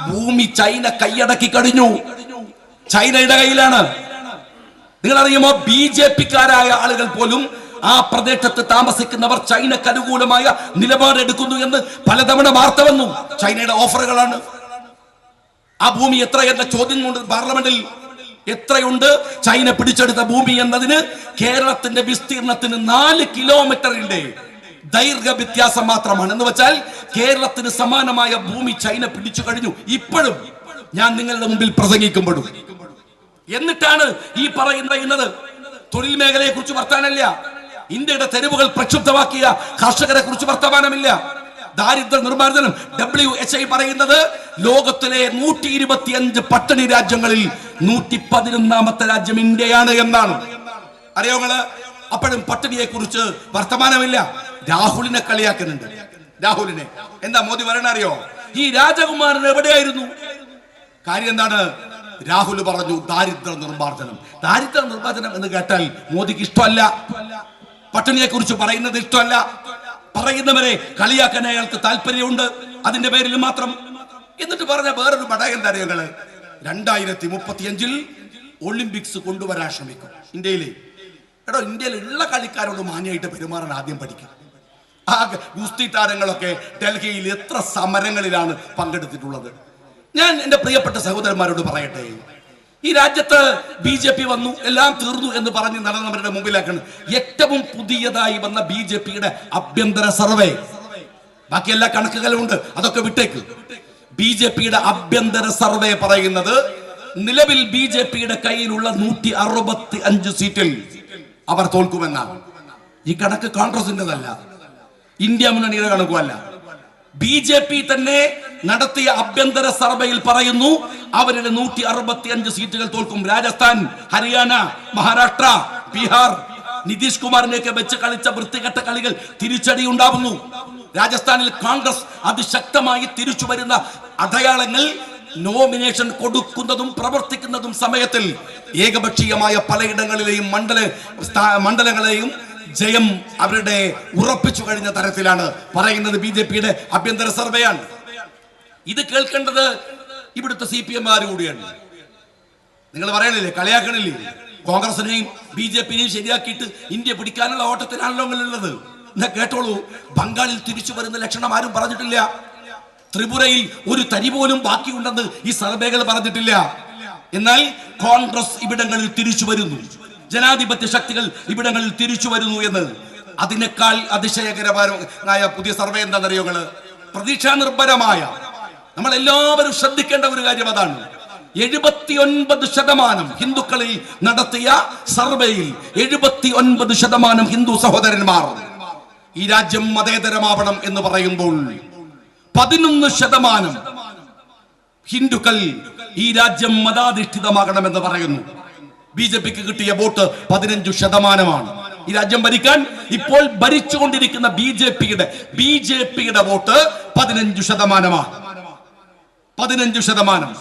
ഭൂമി ചൈന കൈയടക്കി കഴിഞ്ഞു. ചൈനയുടെ കയ്യിലാണ്. നിങ്ങൾ അറിയുമോ, BJPക്കാരായ ആളുകൾ പോലും ആ പ്രദേശത്ത് താമസിക്കുന്നവർ ചൈനക്ക് അനുകൂലമായ നിലപാടെടുക്കുന്നു എന്ന് പലതവണ വാർത്ത വന്നു. ചൈനയുടെ ഓഫറുകളാണ്. ആ ഭൂമി എത്ര എന്ന ചോദ്യം കൊണ്ട് പാർലമെന്റിൽ എത്രയുണ്ട് ചൈന പിടിച്ചെടുത്ത ഭൂമി എന്നതിന് കേരളത്തിന്റെ വിസ്തീർണത്തിന് 4 കിലോമീറ്ററിന്റെ ദൈർഘ്യ വ്യത്യാസം മാത്രമാണ്. എന്ന് വെച്ചാൽ കേരളത്തിന് സമാനമായ ഭൂമി ചൈന പിടിച്ചു കഴിഞ്ഞു. ഇപ്പോഴും ഞാൻ നിങ്ങളുടെ മുമ്പിൽ പ്രസംഗിക്കുമ്പോഴും എന്നിട്ടാണ് ഈ പറയുന്നത്. തൊഴിൽ മേഖലയെ കുറിച്ച് വർത്താനമില്ല. ഇന്ത്യയുടെ തെരുവുകൾ പ്രക്ഷുബ്ധമാക്കിയ കർഷകരെ കുറിച്ച് വർത്തമാനമില്ല. ദാരിദ്ര്യ നിർമ്മാർജ്ജനം WHO പറയുന്നത് ലോകത്തിലെ 125 പട്ടിണി രാജ്യങ്ങളിൽ 111ാമത്തെ രാജ്യം ഇന്ത്യയാണ് എന്നാണ്. അറിയോങ്ങള്? അപ്പോഴും പട്ടിണിയെ കുറിച്ച് വർത്തമാനമില്ല. രാഹുലിനെ കളിയാക്കുന്നുണ്ട്. രാഹുലിനെ എന്താ മോദി പറയണ അറിയോ? ഈ രാജകുമാരൻ എവിടെയായിരുന്നു? കാര്യം എന്താണ്? രാഹുൽ പറഞ്ഞു ദാരിദ്ര്യ നിർമ്മാർജ്ജനം. ദാരിദ്ര്യ നിർമ്മാർജ്ജനം എന്ന് കേട്ടാൽ മോദിക്ക് ഇഷ്ടമല്ല. പട്ടിണിയെ കുറിച്ച് പറയുന്നത് ഇഷ്ടമല്ല. പറയുന്നവരെ കളിയാക്കാൻ അയാൾക്ക് താല്പര്യമുണ്ട്. അതിന്റെ പേരിൽ മാത്രം. എന്നിട്ട് പറഞ്ഞ വേറൊരു പടയം തരങ്ങള് 2035 ഒളിമ്പിക്സ് കൊണ്ടുവരാൻ ശ്രമിക്കും ഇന്ത്യയിലെ. എടോ, ഇന്ത്യയിലുള്ള കളിക്കാരോട് മാന്യമായിട്ട് പെരുമാറാൻ ആദ്യം പഠിക്കും. ആ ഗുസ്തി താരങ്ങളൊക്കെ ഡൽഹിയിൽ എത്ര സമരങ്ങളിലാണ് പങ്കെടുത്തിട്ടുള്ളത്. ഞാൻ എന്റെ പ്രിയപ്പെട്ട സഹോദരന്മാരോട് പറയട്ടെ, ഈ രാജ്യത്ത് BJP വന്നു, എല്ലാം തീർന്നു എന്ന് പറഞ്ഞ് നടന്നവരുടെ മുമ്പിലാക്കാണ് ഏറ്റവും പുതിയതായി വന്ന BJPയുടെ ആഭ്യന്തര സർവേ. ബാക്കി എല്ലാ കണക്കുകളും ഉണ്ട്, അതൊക്കെ വിട്ടേക്ക്. BJPയുടെ ആഭ്യന്തര സർവേ പറയുന്നത് നിലവിൽ BJPയുടെ കയ്യിലുള്ള 165 സീറ്റിൽ അവർ തോൽക്കുമെന്നാണ്. ഈ കണക്ക് കോൺഗ്രസിന്റേതല്ല, ഇന്ത്യ മുന്നണിയുടെ കണക്കുമല്ല. BJP തന്നെ നടത്തിയ ആഭ്യന്തര സർവേയിൽ പറയുന്നു അവരുടെ 165 സീറ്റുകൾ തോൽക്കും. രാജസ്ഥാൻ, ഹരിയാന, മഹാരാഷ്ട്ര, ബീഹാർ, നിതീഷ് കുമാറിനെയൊക്കെ വെച്ച് കളിച്ച വൃത്തികെട്ട കളികൾ തിരിച്ചടി ഉണ്ടാവുന്നു. രാജസ്ഥാനിൽ കോൺഗ്രസ് അതിശക്തമായി തിരിച്ചു വരുന്ന അടയാളങ്ങൾ നോമിനേഷൻ കൊടുക്കുന്നതും പ്രവർത്തിക്കുന്നതും സമയത്തിൽ ഏകപക്ഷീയമായ പലയിടങ്ങളിലെയും മണ്ഡലങ്ങളെയും ജയം അവരുടെ ഉറപ്പിച്ചു കഴിഞ്ഞ തരത്തിലാണ് പറയുന്നത്. BJPയുടെ ആഭ്യന്തര സർവേയാണ് ഇത്. കേൾക്കേണ്ടത് ഇവിടുത്തെ CPM-മാർ കൂടിയാണ്. നിങ്ങൾ പറയണില്ലേ, കളിയാക്കണില്ലേ? കോൺഗ്രസിനെയും BJPനെയും ശരിയാക്കിയിട്ട് ഇന്ത്യ പിടിക്കാനുള്ള ഓട്ടത്തിനാണല്ലോ ഉള്ളത്. എന്നാ കേട്ടോളൂ, ബംഗാളിൽ തിരിച്ചു വരുന്ന ലക്ഷണം ആരും പറഞ്ഞിട്ടില്ല. ത്രിപുരയിൽ ഒരു തരി പോലും ബാക്കിയുണ്ടെന്ന് ഈ സർവേകൾ പറഞ്ഞിട്ടില്ല. എന്നാൽ കോൺഗ്രസ് ഇവിടങ്ങളിൽ തിരിച്ചു വരുന്നു, ജനാധിപത്യ ശക്തികൾ ഇവിടങ്ങളിൽ തിരിച്ചു വരുന്നു എന്ന്. അതിനേക്കാൾ അതിശയകരമായ പുതിയ സർവേ എന്താണെന്നറിയോ? പ്രതീക്ഷാ നിർഭരമായ, നമ്മൾ എല്ലാവരും ശ്രദ്ധിക്കേണ്ട ഒരു കാര്യം അതാണ്. 79% ഹിന്ദുക്കളിൽ നടത്തിയ സർവേയിൽ 79% ഹിന്ദു സഹോദരന്മാർ ഈ രാജ്യം മതേതരമാവണം എന്ന് പറയുമ്പോൾ 11% ഹിന്ദുക്കൾ ഈ രാജ്യം മതാധിഷ്ഠിതമാകണമെന്ന് പറയുന്നു. BJPക്ക് കിട്ടിയ വോട്ട് 15%. ഈ രാജ്യം ഭരിക്കാൻ ഇപ്പോൾ ഭരിച്ചുകൊണ്ടിരിക്കുന്ന BJPയുടെ വോട്ട് 15%. 15%.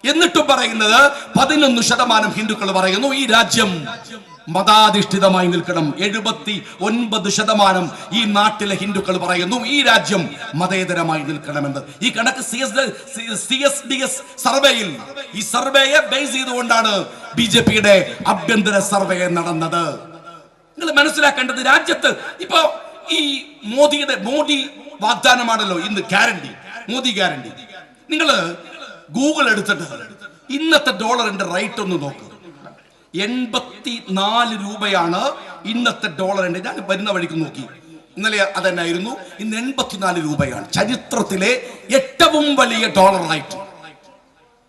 എന്നിട്ടും പറയുന്നത് 11% ഹിന്ദുക്കൾ പറയുന്നു ഈ രാജ്യം മതാധിഷ്ഠിതമായി നിൽക്കണം. 79% ഈ നാട്ടിലെ ഹിന്ദുക്കൾ പറയുന്നു ഈ രാജ്യം മതേതരമായി നിൽക്കണമെന്ന്. ഈ കണക്ക് CSDS സർവേയിൽ, ഈ സർവേയെ ബേസ് ചെയ്തുകൊണ്ടാണ് BJPയുടെ ആഭ്യന്തര സർവേ നടന്നത്. നിങ്ങൾ മനസ്സിലാക്കേണ്ടത്, രാജ്യത്ത് ഇപ്പോ ഈ മോദി വാഗ്ദാനമാണല്ലോ ഇന്ന് ഗ്യാരണ്ടി, മോദി ഗ്യാരണ്ടി. നിങ്ങൾ ഗൂഗിൾ എടുത്തിട്ട് ഇന്നത്തെ ഡോളറിന്റെ റേറ്റ് ഒന്ന് നോക്കുക. 84 രൂപയാണ് ഇന്നത്തെ ഡോളറിന്റെ. ഞാൻ വരുന്ന വഴിക്ക് നോക്കി, ഇന്നലെ അതന്നായിരുന്നു. ഇന്ന് 84 രൂപയാണ്. ചരിത്രത്തിലെ ഏറ്റവും വലിയ ഡോളർ റേറ്റ്.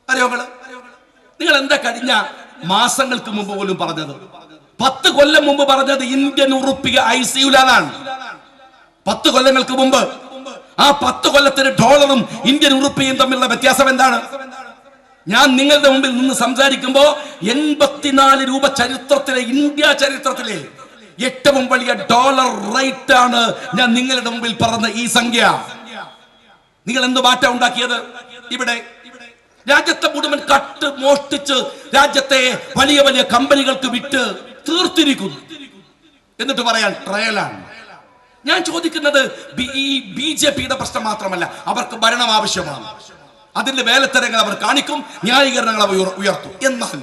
അറിയോ നിങ്ങൾ എന്താ കഴിഞ്ഞ മാസങ്ങൾക്ക് മുമ്പ് പോലും പറഞ്ഞത്? 10 കൊല്ലം മുമ്പ് പറഞ്ഞത് ഇന്ത്യൻ ഉറുപ്പിക ICUലാണ്. 10 കൊല്ലങ്ങൾക്ക് മുമ്പ്. ആ 10 കൊല്ലത്തിന് ഡോളറും ഇന്ത്യൻ ഉറുപ്പിയും തമ്മിലുള്ള വ്യത്യാസം എന്താണ്? ഞാൻ നിങ്ങളുടെ മുമ്പിൽ നിന്ന് സംസാരിക്കുമ്പോ 84 രൂപ ചരിത്രത്തിലെ, ഇന്ത്യ ചരിത്രത്തിലെ ഏറ്റവും വലിയ ഡോളർ റേറ്റ് ആണ് ഞാൻ നിങ്ങളുടെ മുമ്പിൽ പറഞ്ഞ ഈ സംഖ്യ. നിങ്ങൾ എന്ത് മാറ്റം ഉണ്ടാക്കിയത്? ഇവിടെ രാജ്യത്തെ മുഴുവൻ കട്ട് മോഷ്ടിച്ച് രാജ്യത്തെ വലിയ വലിയ കമ്പനികൾക്ക് വിറ്റ് തീർത്തിരിക്കുന്നു. എന്നിട്ട് പറയാൻ ട്രയലാണ്. ഞാൻ ചോദിക്കുന്നത്, ഈ BJPയുടെ പ്രശ്നം മാത്രമല്ല, അവർക്ക് ഭരണം ആവശ്യമാണ്. അതിന്റെ വേലത്തരങ്ങൾ അവർ കാണിക്കും, ന്യായീകരണങ്ങൾ അവർ ഉയർത്തും. എന്നാൽ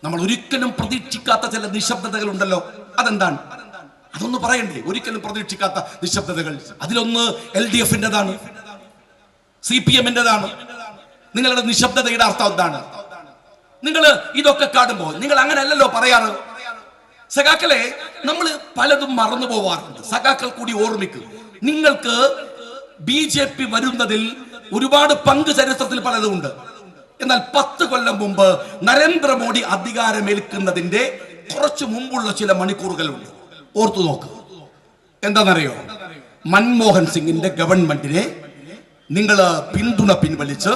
നമ്മൾ ഒരിക്കലും പ്രതീക്ഷിക്കാത്ത ചില നിശബ്ദതകൾ ഉണ്ടല്ലോ. അതെന്താണ്? അതൊന്ന് പറയണ്ടേ? ഒരിക്കലും പ്രതീക്ഷിക്കാത്ത നിശബ്ദതകൾ. അതിലൊന്ന് LDFന്റേതാണ്, CPM-ന്റേതാണ്. നിങ്ങളുടെ നിശബ്ദതയുടെ അർത്ഥം എന്താണ്? നിങ്ങൾ ഇതൊക്കെ കാണുമ്പോൾ നിങ്ങൾ അങ്ങനെയല്ലല്ലോ പറയാറ്. സഖാക്കളെ, നമ്മൾ പലതും മറന്നു പോവാറുണ്ട്. സഖാക്കൾ കൂടി ഓർമ്മിക്കും. നിങ്ങൾക്ക് BJP വരുന്നതിൽ ഒരുപാട് പങ്ക് ചരിത്രത്തിൽ പലതും ഉണ്ട്. എന്നാൽ 10 കൊല്ലം മുമ്പ് നരേന്ദ്രമോദി അധികാരമേൽക്കുന്നതിന്റെ കുറച്ചു മുമ്പുള്ള ചില മണിക്കൂറുകളുണ്ട്. ഓർത്തു നോക്ക്. എന്താണെന്നറിയോ? മൻമോഹൻ സിംഗിന്റെ ഗവൺമെന്റിനെ നിങ്ങൾ പിന്തുണ പിൻവലിച്ച്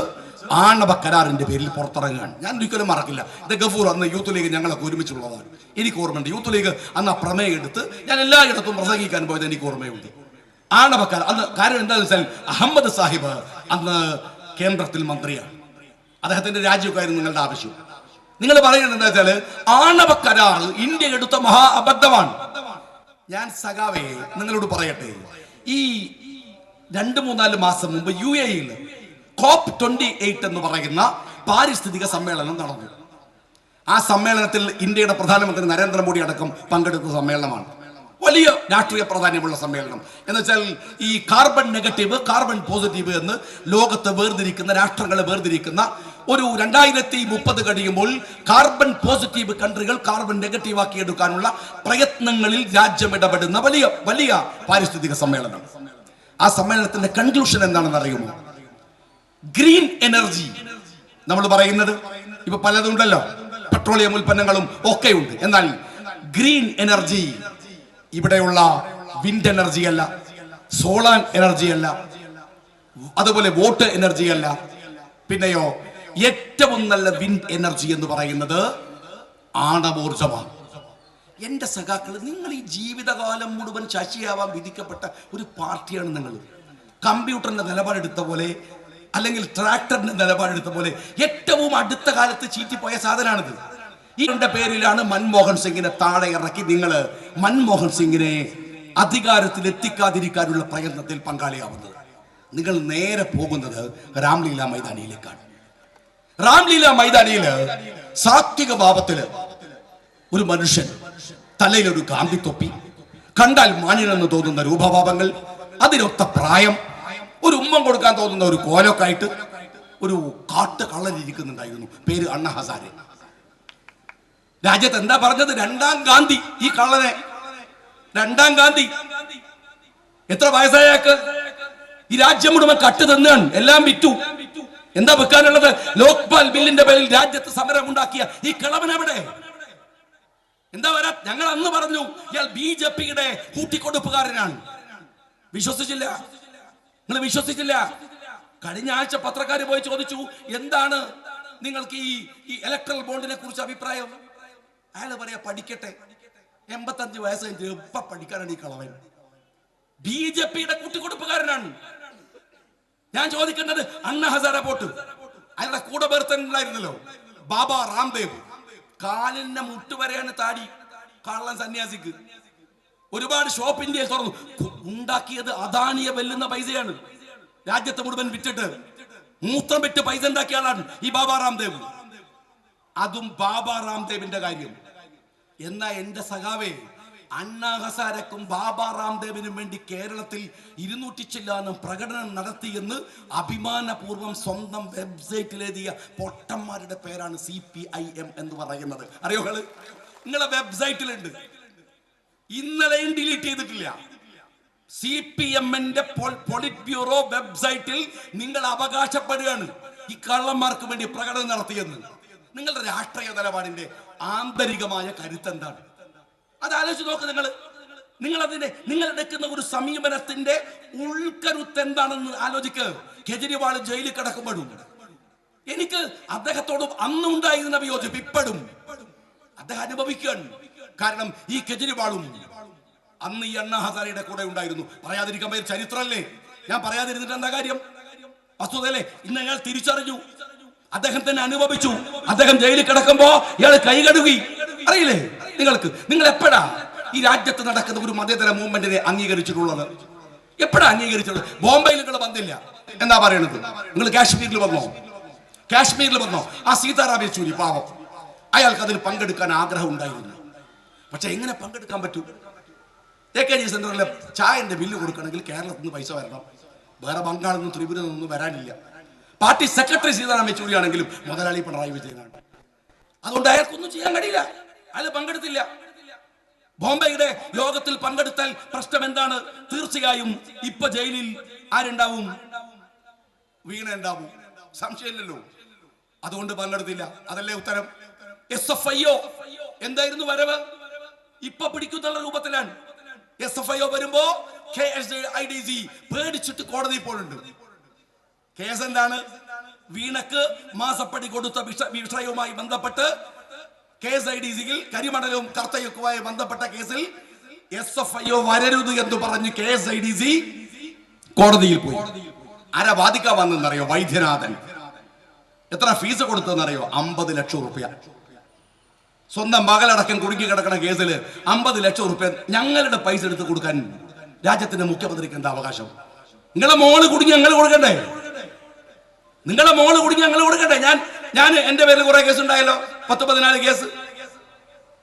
ആണവ കരാറിന്റെ പേരിൽ പുറത്തിറങ്ങുകയാണ്. ഞാൻ ഒരിക്കലും മറക്കില്ല. ഇത് ഗഫൂർ, അന്ന് യൂത്ത് ലീഗ് ഞങ്ങളൊക്കെ ഒരുമിച്ചുള്ളതാണ്. എനിക്ക് ഓർമ്മയുണ്ട്. യൂത്ത് ലീഗ് അന്ന് ആ പ്രമേയം എടുത്ത് ഞാൻ എല്ലായിടത്തും പ്രസംഗിക്കാൻ പോയത് എനിക്ക് ഓർമ്മയുണ്ട്. ആണവ കരാർ അന്ന്, കാര്യം എന്താണെന്ന് വെച്ചാൽ അഹമ്മദ് സാഹിബ് അന്ന് കേന്ദ്രത്തിൽ മന്ത്രിയാണ്. അദ്ദേഹത്തിന്റെ രാജ്യക്കായിരുന്നു നിങ്ങളുടെ ആവശ്യം. നിങ്ങൾ പറയുന്നത് എന്താ വെച്ചാൽ ആണവ കരാർ ഇന്ത്യ എടുത്ത മഹാ അബദ്ധമാണ്. ഞാൻ സഖാവേ നിങ്ങളോട് പറയട്ടെ, ഈ 2-3-4 മാസം മുമ്പ് UAE-യിൽ COP28 എന്ന് പറയുന്ന പാരിസ്ഥിതിക സമ്മേളനം നടന്നു. ആ സമ്മേളനത്തിൽ ഇന്ത്യയുടെ പ്രധാനമന്ത്രി നരേന്ദ്രമോദി അടക്കം പങ്കെടുത്ത സമ്മേളനമാണ്. വലിയ രാഷ്ട്രീയ പ്രാധാന്യമുള്ള സമ്മേളനം. എന്നുവെച്ചാൽ ഈ കാർബൺ നെഗറ്റീവ്, കാർബൺ പോസിറ്റീവ് എന്ന് ലോകത്ത് വേർതിരിക്കുന്ന, രാഷ്ട്രങ്ങളെ വേർതിരിക്കുന്ന ഒരു 2030 കഴിയുമ്പോൾ കാർബൺ പോസിറ്റീവ് കൺട്രികൾ കാർബൺ നെഗറ്റീവ് ആക്കി എടുക്കാനുള്ള പ്രയത്നങ്ങളിൽ രാജ്യം ഇടപെടുന്ന വലിയ വലിയ പാരിസ്ഥിതിക സമ്മേളനം. ആ സമ്മേളനത്തിന്റെ കൺക്ലൂഷൻ എന്താണെന്ന് അറിയുമോ? ഗ്രീൻ എനർജി നമ്മൾ പറയുന്നത് ഇപ്പൊ പലതുണ്ടല്ലോ, പെട്രോളിയം ഉൽപ്പന്നങ്ങളും ഒക്കെ ഉണ്ട്. എന്നാൽ ഗ്രീൻ എനർജി ഇവിടെയുള്ള വിൻഡ് എനർജി അല്ല, സോളാർ എനർജി അല്ല, അതുപോലെ വാട്ടർ എനർജി അല്ല. പിന്നെയോ ഏറ്റവും നല്ല വിൻഡ് എനർജി എന്ന് പറയുന്നത് ആണവോർജമാണ്. എന്റെ സഖാക്കൾ, നിങ്ങൾ ഈ ജീവിതകാലം മുഴുവൻ ശശിയാവാൻ വിധിക്കപ്പെട്ട ഒരു പാർട്ടിയാണ് നിങ്ങൾ. കമ്പ്യൂട്ടറിന്റെ നിലപാടെടുത്ത പോലെ, അല്ലെങ്കിൽ ട്രാക്ടറിന്റെ നിലപാടെടുത്ത പോലെ ഏറ്റവും അടുത്ത കാലത്ത് ചീറ്റിപ്പോയ സാധനമാണിത്. ഇതിന്റെ പേരിലാണ് മൻമോഹൻ സിംഗിനെ താഴെ ഇറക്കി നിങ്ങൾ മൻമോഹൻ സിംഗിനെ അധികാരത്തിൽ എത്തിക്കാതിരിക്കാനുള്ള പ്രയത്നത്തിൽ പങ്കാളിയാവുന്നത്. നിങ്ങൾ നേരെ പോകുന്നത് രാംലീല മൈതാനിയിലേക്കാണ്. രാംലീല മൈതാനിയില് സാത്വിക ഭാവത്തില് ഒരു മനുഷ്യൻ, തലയിലൊരു ഗാന്ധി തൊപ്പി, കണ്ടാൽ മാന്യനെന്ന് തോന്നുന്ന രൂപഭാവങ്ങൾ, അതിനൊത്ത പ്രായം, ഒരു ഉമ്മം കൊടുക്കാൻ തോന്നുന്ന ഒരു കോലൊക്കായിട്ട് ഒരു കാട്ട് കള്ളനിരിക്കുന്നുണ്ടായിരുന്നു. പേര് അണ്ണ ഹസാരെ. രാജ്യത്ത് എന്താ പറഞ്ഞത്? രണ്ടാം ഗാന്ധി. ഈ കള്ളനെ രണ്ടാം ഗാന്ധി. എത്ര വയസ്സായാക്ക്? ഈ രാജ്യം മുഴുവൻ കട്ട് തന്നെയാണ്, എല്ലാം വിറ്റു. എന്താ വെക്കാനുള്ളത്? ലോക്പാൽ ബില്ലിന്റെ പേരിൽ രാജ്യത്ത് സമരം ഉണ്ടാക്കിയ ഈ കിളവൻ എവിടെ? എന്താ വരാ? ഞങ്ങൾ അന്ന് പറഞ്ഞു ഇയാൾ BJPയുടെ കൂട്ടിക്കൊടുപ്പുകാരനാണ്. വിശ്വസിച്ചില്ല, നിങ്ങൾ വിശ്വസിച്ചില്ല. കഴിഞ്ഞ ആഴ്ച പത്രക്കാർ പോയി ചോദിച്ചു, എന്താണ് നിങ്ങൾക്ക് ഈ ഇലക്ട്രൽ ബോണ്ടിനെ കുറിച്ച് അഭിപ്രായം? അയാൾ പറയാ, പഠിക്കട്ടെ. 85 വയസ്സ് കഴിഞ്ഞ് എപ്പ പഠിക്കാനാണ് ഈ കളവൻ? BJPയുടെ കൂട്ടിക്കൊടുപ്പുകാരനാണ്. ഞാൻ ചോദിക്കേണ്ടത്, അണ്ണ ഹസാരെ പോട്ട്, അയാളുടെ കൂടെ ബർത്തനുണ്ടായിരുന്നല്ലോ ബാബ രാംദേവ്, കാലിന്റെ മുട്ടുവരെയാണ് താടി. കള്ളൻ സന്യാസിക്ക് ഒരുപാട് ഷോപ്പ് ഇന്ത്യയിൽ തുറന്നു. ഉണ്ടാക്കിയത് അദാനിയെ വെല്ലുന്ന പൈസയാണ്. രാജ്യത്ത് മുഴുവൻ വിറ്റിട്ട് മൂത്രം വിറ്റ് പൈസ ഉണ്ടാക്കിയ ആളാണ് ഈ ബാബ രാംദേവ്. അതും ബാബ രാംദേവിന്റെ കാര്യം. എന്നാ എന്റെ സഖാവേ, അണ്ണാ ഹസാരക്കും ബാബ രാംദേവിനും വേണ്ടി കേരളത്തിൽ 200 ചില്ലാനം പ്രകടനം നടത്തിയെന്ന് അഭിമാനപൂർവ്വം സ്വന്തം വെബ്സൈറ്റിൽ എഴുതിയ പൊട്ടന്മാരുടെ പേരാണ് CPIM എന്ന് പറയുന്നത്. അറിയോ? നിങ്ങളെ വെബ്സൈറ്റിലുണ്ട്. ഇന്നലെയും ഡിലീറ്റ് ചെയ്തിട്ടില്ല. CPM-ന്റെ പൊളിറ്റ് ബ്യൂറോ വെബ്സൈറ്റിൽ നിങ്ങൾ അവകാശപ്പെടുകയാണ് ഈ കള്ളന്മാർക്ക് വേണ്ടി പ്രകടനം നടത്തിയെന്ന്. നിങ്ങളുടെ രാഷ്ട്രീയ നിലപാടിന്റെ ആന്തരികമായ കരുത്തെന്താണ്? അത് ആലോചിച്ച് നോക്ക്. നിങ്ങൾ എടുക്കുന്ന ഒരു സമീപനത്തിന്റെ ഉൾക്കരുത്ത് എന്താണെന്ന് ആലോചിക്ക്. കെജ്രിവാൾ ജയിലിൽ കിടക്കുമ്പോഴും എനിക്ക് അദ്ദേഹത്തോട് അന്നുണ്ടായിരുന്ന വിയോജിപ്പ് ഇപ്പോഴും അദ്ദേഹം അനുഭവിക്കുകയാണ്. കാരണം ഈ കെജ്രിവാളും അന്ന് ഈ അണ്ണാ ഹസാരയുടെ കൂടെ ഉണ്ടായിരുന്നു. പറയാതിരിക്കാൻ പറ്റിയ ചരിത്രമല്ലേ? ഞാൻ പറയാതിരുന്നിട്ട് എന്താ കാര്യം? വസ്തുതയല്ലേ? ഇന്ന് ഞങ്ങൾ തിരിച്ചറിഞ്ഞു, അദ്ദേഹം തന്നെ അനുഭവിച്ചു. അദ്ദേഹം ജയിലിൽ കിടക്കുമ്പോ ഇയാൾ കൈ കഴുകി. അറിയില്ലേ നിങ്ങൾക്ക്? നിങ്ങൾ എപ്പോഴാ ഈ രാജ്യത്ത് നടക്കുന്ന ഒരു മതേതര മൂവ്മെന്റിനെ അംഗീകരിച്ചിട്ടുള്ളത്? എപ്പോഴാ അംഗീകരിച്ചുള്ളത്? ബോംബെയിൽ നിങ്ങൾ വന്നില്ല എന്താ പറയണത്? നിങ്ങൾ കാശ്മീരിൽ വന്നോ? കാശ്മീരിൽ വന്നോ? ആ സീതാറാം യെച്ചൂരി പാവം, അയാൾക്ക് അതിൽ പങ്കെടുക്കാൻ ആഗ്രഹം ഉണ്ടായിരുന്നു. പക്ഷെ എങ്ങനെ പങ്കെടുക്കാൻ പറ്റൂ? AKG സെന്ററിലെ ചായന്റെ ബില്ല് കൊടുക്കണമെങ്കിൽ കേരളത്തിൽ നിന്ന് പൈസ വരണം. വേറെ ബംഗാളിൽ നിന്നും ത്രിപുരയിൽ നിന്നും വരാനില്ല. പാർട്ടി സെക്രട്ടറി സീതാറാം യെച്ചൂരി ആണെങ്കിലും മുതലാളി പിണറായി വിജയനാണ്. അതുകൊണ്ട് അയാൾക്കൊന്നും ചെയ്യാൻ കഴിയില്ല. അയാൾ പങ്കെടുത്തില്ല. ബോംബെയുടെ യോഗത്തിൽ പങ്കെടുത്താൽ പ്രശ്നം എന്താണ്? തീർച്ചയായും ഇപ്പൊ ജയിലിൽ ആരുണ്ടാവും? വീണ ഉണ്ടാവും, സംശയമില്ലല്ലോ. അതുകൊണ്ട് പങ്കെടുത്തില്ല. അതല്ലേ ഉത്തരം. SFIO എന്തായിരുന്നു വരവ്? ഇപ്പൊ പിടിക്കുന്ന രൂപത്തിലാണ്. SFIO വരുമ്പോ KSIDC പേടിച്ചിട്ട് കോടതിയിൽ പോലുണ്ട്. കേസ് എന്താണ്? വീണക്ക് മാസപ്പടി കൊടുത്ത വിഷയവുമായി ബന്ധപ്പെട്ട് KSIDCയിൽ കരിമണലും കർത്തയുമായി ബന്ധപ്പെട്ട കേസിൽ SFIO വരരുത് എന്ന് പറഞ്ഞ് KSIDC കോടതിയിൽ പോയി. ആരാ വാദിക്കാൻ വന്നെന്നറിയോ? വൈദ്യനാഥൻ. എത്ര ഫീസ് കൊടുത്തെന്നറിയോ? 50 ലക്ഷം റുപ്യ. സ്വന്തം മകളടക്കം കുടുങ്ങി കിടക്കുന്ന കേസിൽ 50 ലക്ഷം റുപ്യ ഞങ്ങളുടെ പൈസ എടുത്ത് കൊടുക്കാൻ രാജ്യത്തിന്റെ മുഖ്യമന്ത്രിക്ക് എന്താ അവകാശം? നിങ്ങളെ മോള് കുടുങ്ങി ഞങ്ങൾ കൊടുക്കണ്ടേ? നിങ്ങളെ മോള് കുടുങ്ങി ഞങ്ങൾ കൊടുക്കണ്ടേ? ഞാൻ എന്റെ പേരിൽ കുറെ കേസ് ഉണ്ടായല്ലോ, 10-14 കേസ്.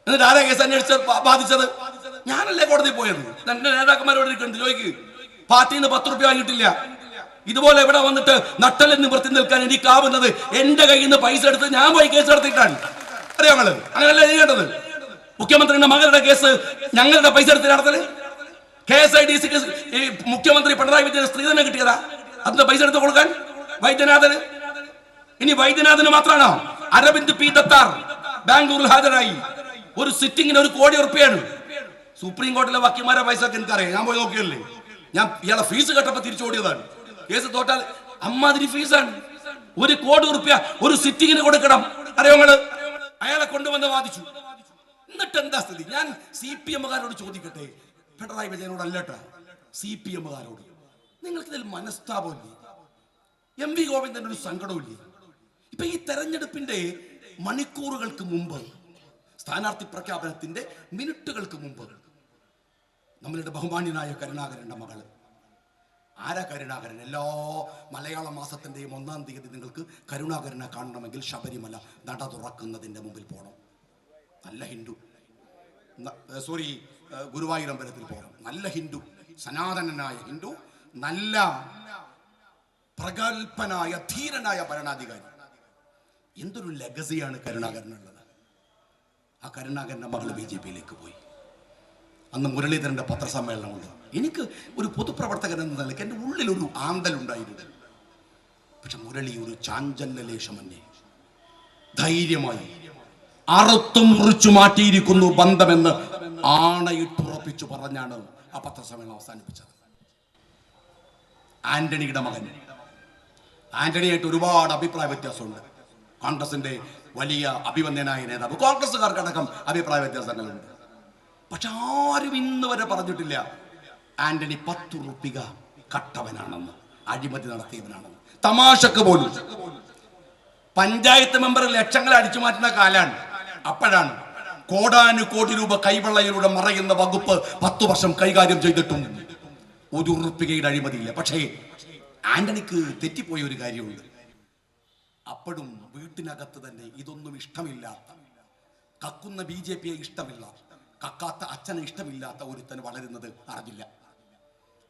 എന്നിട്ട് ആരാ കേസ് അന്വേഷിച്ചത്, ബാധിച്ചത്? ഞാനല്ലേ കോടതി പോയത്. എന്റെ നേതാക്കന്മാരോട് ഇരിക്കുന്നുണ്ട്, ചോദിക്ക്. പാർട്ടിയിൽ നിന്ന് 10 റുപ്യ വാങ്ങിയിട്ടില്ല. ഇതുപോലെ ഇവിടെ വന്നിട്ട് നട്ടല് നിവർത്തി നിൽക്കാൻ എനിക്കാവുന്നത് എന്റെ കയ്യിൽ നിന്ന് പൈസ എടുത്ത് ഞാൻ പോയി കേസ് നടത്തിയിട്ടാണ്. അറിയോ ഞങ്ങള്? അങ്ങനല്ലേ ചെയ്യേണ്ടത്? മുഖ്യമന്ത്രിയുടെ മകളുടെ കേസ് ഞങ്ങളുടെ പൈസ എടുത്ത് നടത്തല്. KSIDCക്ക് ഈ മുഖ്യമന്ത്രി പിണറായി വിജയൻ സ്ത്രീധനം കിട്ടിയതാ? അതിന്റെ പൈസ എടുത്ത് കൊടുക്കാൻ വൈദ്യനാഥന്. ഇനി വൈദ്യനാഥന് മാത്രമാണോ? അരവിന്ദ് പി ദത്താർ ബാംഗ്ലൂരിൽ ഹാജരായി. ഒരു സിറ്റിങ്ങിന് 1 കോടി ഉറുപ്പിയാണ്. സുപ്രീം കോടതിയിലെ വക്കീൽമാരെ പൈസ ഒക്കെ എനിക്കറിയാം, ഞാൻ പോയി നോക്കിയല്ലേ. ഞാൻ ഇയാളെ ഫീസ് കേട്ടപ്പോ തിരിച്ചോടിയതാണ്. കേസ് തോറ്റാൽ അമ്മാതിരി ഫീസാണ്. 1 കോടി ഉറുപ്പിക ഒരു സിറ്റിങ്ങിന് കൊടുക്കണം. അറിയോ നിങ്ങള്? അയാളെ കൊണ്ടുവന്ന് വാദിച്ചു. എന്നിട്ട് എന്താ സ്ഥിതി? ഞാൻ CPM-കാരോട് ചോദിക്കട്ടെ, പിണറായി വിജയനോട് അല്ലട്ട, CPM-കാരോട്, നിങ്ങൾക്ക് ഇതിൽ മനസ്താപമില്ലേ? MV ഗോവിന്ദന്റെ ഒരു സങ്കടമില്ലേ? ഇപ്പൊ ഈ തെരഞ്ഞെടുപ്പിന്റെ മണിക്കൂറുകൾക്ക് മുമ്പ്, സ്ഥാനാർത്ഥി പ്രഖ്യാപനത്തിന്റെ മിനിറ്റുകൾക്ക് മുമ്പ്, നമ്മളുടെ ബഹുമാന്യനായ കരുണാകരന്റെ മകള്, ആരാ കരുണാകരൻ? എല്ലാ മലയാള മാസത്തിന്റെയും 1-ാം തീയതി നിങ്ങൾക്ക് കരുണാകരനെ കാണണമെങ്കിൽ ശബരിമല നട തുറക്കുന്നതിന്റെ മുമ്പിൽ പോകണം. നല്ല ഹിന്ദു, ഗുരുവായൂരമ്പലത്തിൽ പോകണം. നല്ല ഹിന്ദു, സനാതനനായ ഹിന്ദു, നല്ല പ്രഗത്ഭനായ ധീരനായ ഭരണാധികാരി. എന്തൊരു ലെഗസിയാണ് കരുണാകരനുള്ളത്. ആ കരുണാകരന്റെ മകൾ BJP-യിലേക്ക് പോയി. അന്ന് മുരളീധരന്റെ പത്രസമ്മേളനമുണ്ട്. എനിക്ക് ഒരു പൊതുപ്രവർത്തകൻ എന്ന നിലയ്ക്ക് എൻ്റെ ഉള്ളിലൊരു ആന്തലുണ്ടായിരുന്നു. പക്ഷെ മുരളി ഒരു ചാഞ്ചല്യലേശമന്യേ ധൈര്യമായി അറുത്തു മുറിച്ചു മാറ്റിയിരിക്കുന്നു ബന്ധമെന്ന് ആണയിട്ടുറപ്പിച്ചു പറഞ്ഞാണ് ആ പത്രസമ്മേളനം അവസാനിപ്പിച്ചത്. ആന്റണിയുടെ മകൻ, ആന്റണിയായിട്ട് ഒരുപാട് അഭിപ്രായ വ്യത്യാസമുണ്ട്. കോൺഗ്രസിന്റെ വലിയ അഭിവന്യനായ നേതാവ്, കോൺഗ്രസ്സുകാർക്കടക്കം അഭിപ്രായ വ്യത്യാസങ്ങളുണ്ട്. പക്ഷെ ആരും ഇന്ന് വരെ പറഞ്ഞിട്ടില്ല ആന്റണി 10 ഉറുപ്പിക കട്ടവനാണെന്ന്, അഴിമതി നടത്തിയവനാണെന്ന്. തമാശക്ക് പോലും പഞ്ചായത്ത് മെമ്പർ ലക്ഷങ്ങൾ അടിച്ചു മാറ്റുന്ന കാലാണ്. അപ്പോഴാണ് കോടാനുകോടി രൂപ കൈവെള്ളയിലൂടെ മറയുന്ന വകുപ്പ് 10 വർഷം കൈകാര്യം ചെയ്തിട്ടും 1 ഉറുപ്പികയുടെ അഴിമതിയില്ല. പക്ഷേ ആന്റണിക്ക് തെറ്റിപ്പോയ ഒരു കാര്യമുണ്ട്. അപ്പോഴും വീട്ടിനകത്ത് തന്നെ ഇതൊന്നും ഇഷ്ടമില്ലാത്ത, കക്കുന്ന BJP-യെ ഇഷ്ടമില്ല, കക്കാത്ത അച്ഛനെ ഇഷ്ടമില്ലാത്ത ഒരുത്തന് വളരുന്നത് അറിഞ്ഞില്ല.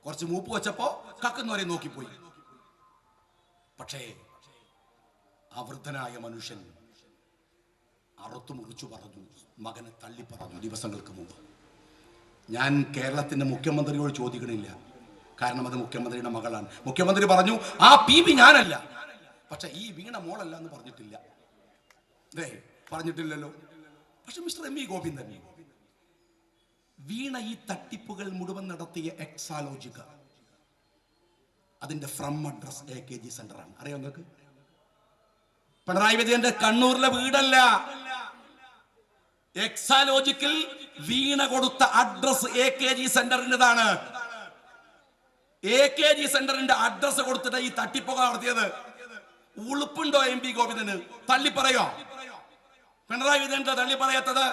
കുറച്ച് മൂപ്പ് വെച്ചപ്പോ കക്കുന്നവരെ നോക്കിപ്പോയി. പക്ഷേ ആ വൃദ്ധനായ മനുഷ്യൻ അറുത്തു മുറിച്ചു പറഞ്ഞു, മകനെ തള്ളി പറഞ്ഞു ദിവസങ്ങൾക്ക് മുമ്പ്. ഞാൻ കേരളത്തിന്റെ മുഖ്യമന്ത്രിയോട് ചോദിക്കണില്ല, കാരണം അത് മുഖ്യമന്ത്രിയുടെ മകളാണ്. മുഖ്യമന്ത്രി പറഞ്ഞു ആ PB ഞാനല്ല, പക്ഷെ ഈ വീണ മോളല്ല എന്ന് പറഞ്ഞിട്ടില്ല. പറഞ്ഞിട്ടില്ലല്ലോ. പക്ഷെ മിസ്റ്റർ MV ഗോവിന്ദൻ, വീണ ഈ തട്ടിപ്പുകൾ മുഴുവൻ നടത്തിയ എക്സാലോജിക, അതിന്റെ ഫ്രം അഡ്രസ് AKG സെന്ററാണ്. അറിയാം നിങ്ങൾക്ക്? പിണറായി വിജയന്റെ കണ്ണൂരിലെ വീടല്ല. എക്സാലോജിക്കൽ വീണ കൊടുത്ത അഡ്രസ് AKG സെന്ററിൻ്റെതാണ്. AKG സെന്ററിന്റെ അഡ്രസ് കൊടുത്തിട്ട് ഈ തട്ടിപ്പൊക്കെ നടത്തിയത്. ഉളുപ്പുണ്ടോ MV ഗോവിന്ദന്? തള്ളി പറയോ? പിണറായി വിജയന്റെ തള്ളി പറയാത്തത്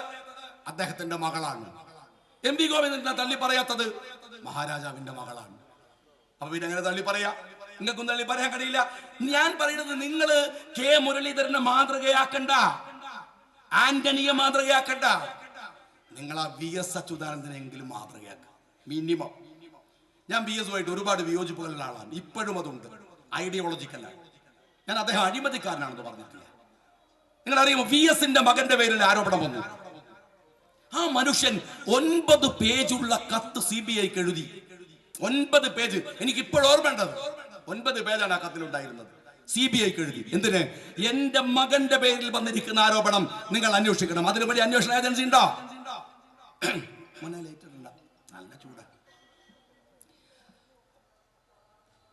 അദ്ദേഹത്തിന്റെ മകളാണ്. MV ഗോവിന്ദന്റെ തള്ളി പറയാത്തത് മഹാരാജാവിന്റെ മകളാണ്. അപ്പൊ പിന്നെ എങ്ങനെ തള്ളി പറയാ? നിങ്ങൾക്കും തള്ളി പറയാൻ കഴിയില്ല. ഞാൻ പറയുന്നത്, നിങ്ങള് K മുരളീധരനെ മാതൃകയാക്കണ്ട, ആന്റണിയെ മാതൃകയാക്കണ്ട, നിങ്ങൾ ആ VS അച്യുതാനന്ദനെങ്കിലും മാതൃകയാക്കുക, മിനിമം. ഞാൻ VS-ഉമായിട്ട് ഒരുപാട് വിയോജിപ്പുകളുള്ള ആളാണ്, ഇപ്പോഴും അതുണ്ട്. ഐഡിയോളജിക്കലാണ്. ഞാൻ അദ്ദേഹം അഴിമതിക്കാരനാണെന്ന് പറഞ്ഞിട്ടില്ല. നിങ്ങളറിയുമോ, VS-ന്റെ മകന്റെ പേരിൽ ആരോപണം വന്നു. ആ മനുഷ്യൻ 9 പേജുള്ള കത്ത് CBI-ക്ക് എഴുതി. 9 പേജ്. എനിക്ക് ഇപ്പോഴും ഓർമ്മയുണ്ടത്. 9 പേജാണ് ആ കത്തിലുണ്ടായിരുന്നത്. CBI-ക്ക് എഴുതി. എന്തിന്? എന്റെ മകന്റെ പേരിൽ വന്നിരിക്കുന്ന ആരോപണം നിങ്ങൾ അന്വേഷിക്കണം. അതിന് വലിയ അന്വേഷണ ഏജൻസി ഉണ്ടോ? നല്ല ചൂട്.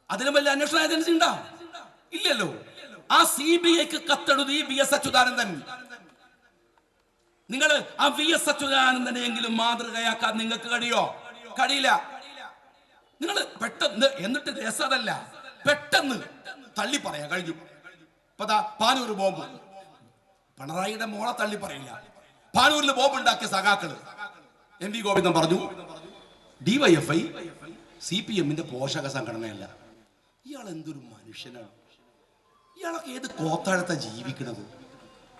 അതിന് വലിയ അന്വേഷണ ഏജൻസി ഉണ്ടോ? ഇല്ലല്ലോ. ആ CBI-ക്ക് കത്തെഴുതി VS അച്യുതാനന്ദൻ. നിങ്ങൾ ആ VS അച്യുതാനന്ദനെയെങ്കിലും മാതൃകയാക്കാൻ നിങ്ങൾക്ക് കഴിയില്ല. നിങ്ങൾ പെട്ടെന്ന്, എന്നിട്ട് രസതല്ല, പെട്ടെന്ന് തള്ളി പറയാ കഴിഞ്ഞു. ഇപ്പൊ പാനൂർ ബോംബ്, പിണറായിയുടെ മോളെ തള്ളി പറയില്ല. പാനൂരിൽ ബോംബ് ഉണ്ടാക്കിയ സഖാക്കള് MV ഗോവിന്ദൻ പറഞ്ഞു DYFI CPM-ന്റെ പോഷക സംഘടനയല്ല. ഇയാൾ എന്തൊരു മനുഷ്യനാണ്! ഇയാളൊക്കെ ഏത് കോത്താഴത്താ ജീവിക്കണത്?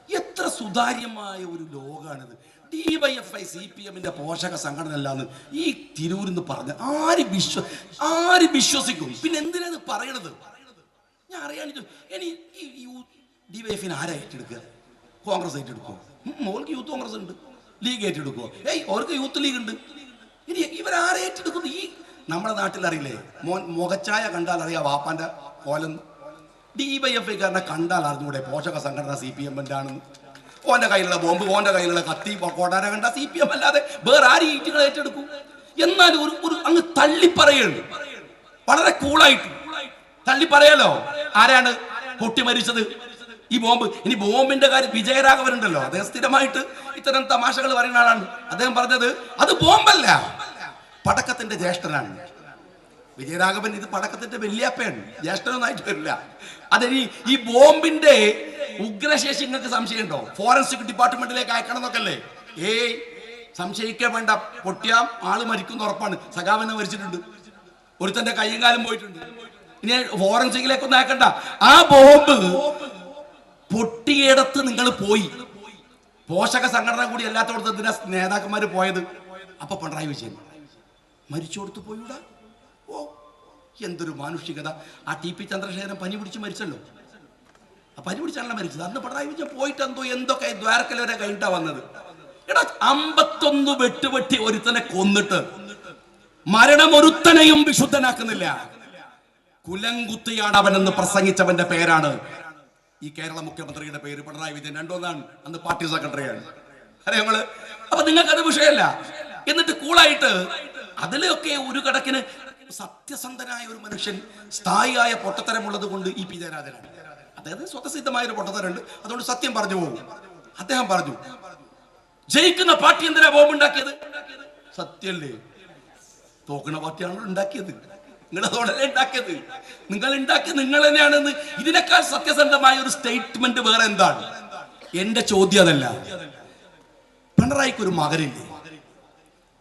എത്ര സുതാര്യമായ ഒരു ലോകാണിത്. DYFI CPM-ന്റെ പോഷക സംഘടന അല്ലാന്ന് ഈ തിരൂരിന്ന് പറഞ്ഞ ആര് വിശ്വസിക്കും? പിന്നെ എന്തിനാണ് പറയണത്? ഞാൻ അറിയാൻ ഇനി ഈ DYFI-നെ ആരാ ഏറ്റെടുക്കുക? കോൺഗ്രസ് ഏറ്റെടുക്കുമോ? ഓർക്ക് യൂത്ത് കോൺഗ്രസ് ഉണ്ട്. ലീഗ് ഏറ്റെടുക്കുമോ? അവർക്ക് യൂത്ത് ലീഗ് ഉണ്ട്. ഇനി ഇവരാരെ ഏറ്റെടുക്കുന്നു? ഈ നമ്മുടെ നാട്ടിൽ അറിയില്ലേ, മുഖച്ചായ കണ്ടാൽ അറിയാം വാപ്പാന്റെ കോലെന്ന്. DYFI കണ്ടാൽ അറിഞ്ഞൂടെ പോഷക സംഘടന CPM ആണെന്ന്. ഓന്റെ കയ്യിലുള്ള ബോംബ്, ഓന്റെ കയ്യിലുള്ള കത്തി, കോടാര കണ്ട CPM അല്ലാതെ വേറെ ആരും ഈറ്റുകൾ ഏറ്റെടുക്കും. എന്നാൽ ഒരു അങ്ങ് തള്ളിപ്പറയുണ്ട്, വളരെ കൂളായിട്ട് തള്ളിപ്പറയാലോ. ആരാണ് പൊട്ടി മരിച്ചത്? ഈ ബോംബ്. ഇനി ബോംബിന്റെ കാര്യം വിജയരാഘവൻ ഉണ്ടല്ലോ, അദ്ദേഹം സ്ഥിരമായിട്ട് ഇത്തരം തമാശകൾ പറയുന്ന ആളാണ്. അദ്ദേഹം പറഞ്ഞത് അത് ബോംബല്ല, പടക്കത്തിന്റെ ജ്യേഷ്ഠനാണ് വിജയരാഘവൻ. ഇത് പടക്കത്തിന്റെ വല്യാപ്പയാണ്, ജ്യേഷ്ഠനൊന്നായിട്ട് വരില്ല. അതിന് ഈ ബോംബിന്റെ ഉഗ്രശേഷി നിങ്ങൾക്ക് സംശയമുണ്ടോ? ഫോറൻസിക് ഡിപ്പാർട്ട്മെന്റിലേക്ക് അയക്കണം എന്നൊക്കെ അല്ലേ? സംശയിക്കാൻ വേണ്ട, പൊട്ടിയാം ആള് മരിക്കുന്ന ഉറപ്പാണ്. സഖാവിനെ മരിച്ചിട്ടുണ്ട്, ഒരുത്തന്റെ കൈയും കാലും പോയിട്ടുണ്ട്. ഇനി ഫോറൻസിക്കിലേക്കൊന്നും അയക്കണ്ട. ആ ബോംബ് പൊട്ടിയിടത്ത് നിങ്ങൾ പോയി, പോഷക സംഘടന കൂടി അല്ലാത്തടത്ത് എന്തിനാ നേതാക്കന്മാര് പോയത്? അപ്പൊ പിണറായി വിജയൻ മരിച്ചോടത്ത് പോയിടാ. ഓ, എന്തൊരു മാനുഷികത. ആ TP ചന്ദ്രശേഖരൻ പനി പിടിച്ച് മരിച്ചല്ലോ, ആ പനി പിടിച്ചാണല്ലോ മരിച്ചത്. അന്ന് പിണറായി വിജയൻ പോയിട്ട് എന്തൊക്കെ ദ്വാരക്കൽ വരെ കഴിഞ്ഞിട്ടാ വന്നത്. എടാ, 51 വെട്ടുവെട്ടി ഒരുത്തനെ കൊന്നിട്ട് മരണം ഒരുത്തനെയും വിശുദ്ധനാക്കുന്നില്ല. കുലംകുത്തിയാണ് അവനെന്ന് പ്രസംഗിച്ചവന്റെ പേരാണ് ഈ കേരള മുഖ്യമന്ത്രിയുടെ പേര് പിണറായി വിജയൻ. രണ്ടൊന്നാണ്, അന്ന് പാർട്ടി സെക്രട്ടറിയാണ്. അറിയാങ്ങള്. അപ്പൊ നിങ്ങൾക്ക് അത് വിഷയമല്ല. എന്നിട്ട് കൂളായിട്ട് അതിലൊക്കെ ഒരു കണക്കിന് സത്യസന്ധനായ ഒരു മനുഷ്യൻ, സ്ഥായിയായ പൊട്ടത്തരമുള്ളത് കൊണ്ട് EP ജയരാജനാണ്. അതായത് സ്വതസിദ്ധമായ ഒരു പൊട്ടത്തരുണ്ട്, അതുകൊണ്ട് സത്യം പറഞ്ഞു പോകും. അദ്ദേഹം പറഞ്ഞു, ജയിക്കുന്ന പാർട്ടി എന്തിനാ ബോംബ് ഉണ്ടാക്കിയത്? സത്യല്ലേ? തോക്കുന്ന പാർട്ടിയാണ് ഉണ്ടാക്കിയത്. നിങ്ങൾ അതോടല്ലേ ഉണ്ടാക്കിയത്? നിങ്ങൾ ഉണ്ടാക്കിയത് നിങ്ങൾ തന്നെയാണെന്ന്. ഇതിനേക്കാൾ സത്യസന്ധമായ ഒരു സ്റ്റേറ്റ്മെന്റ് വേറെ എന്താണ്? എന്റെ ചോദ്യം അതല്ല. പിണറായിക്ക് ഒരു മകനില്ലേ?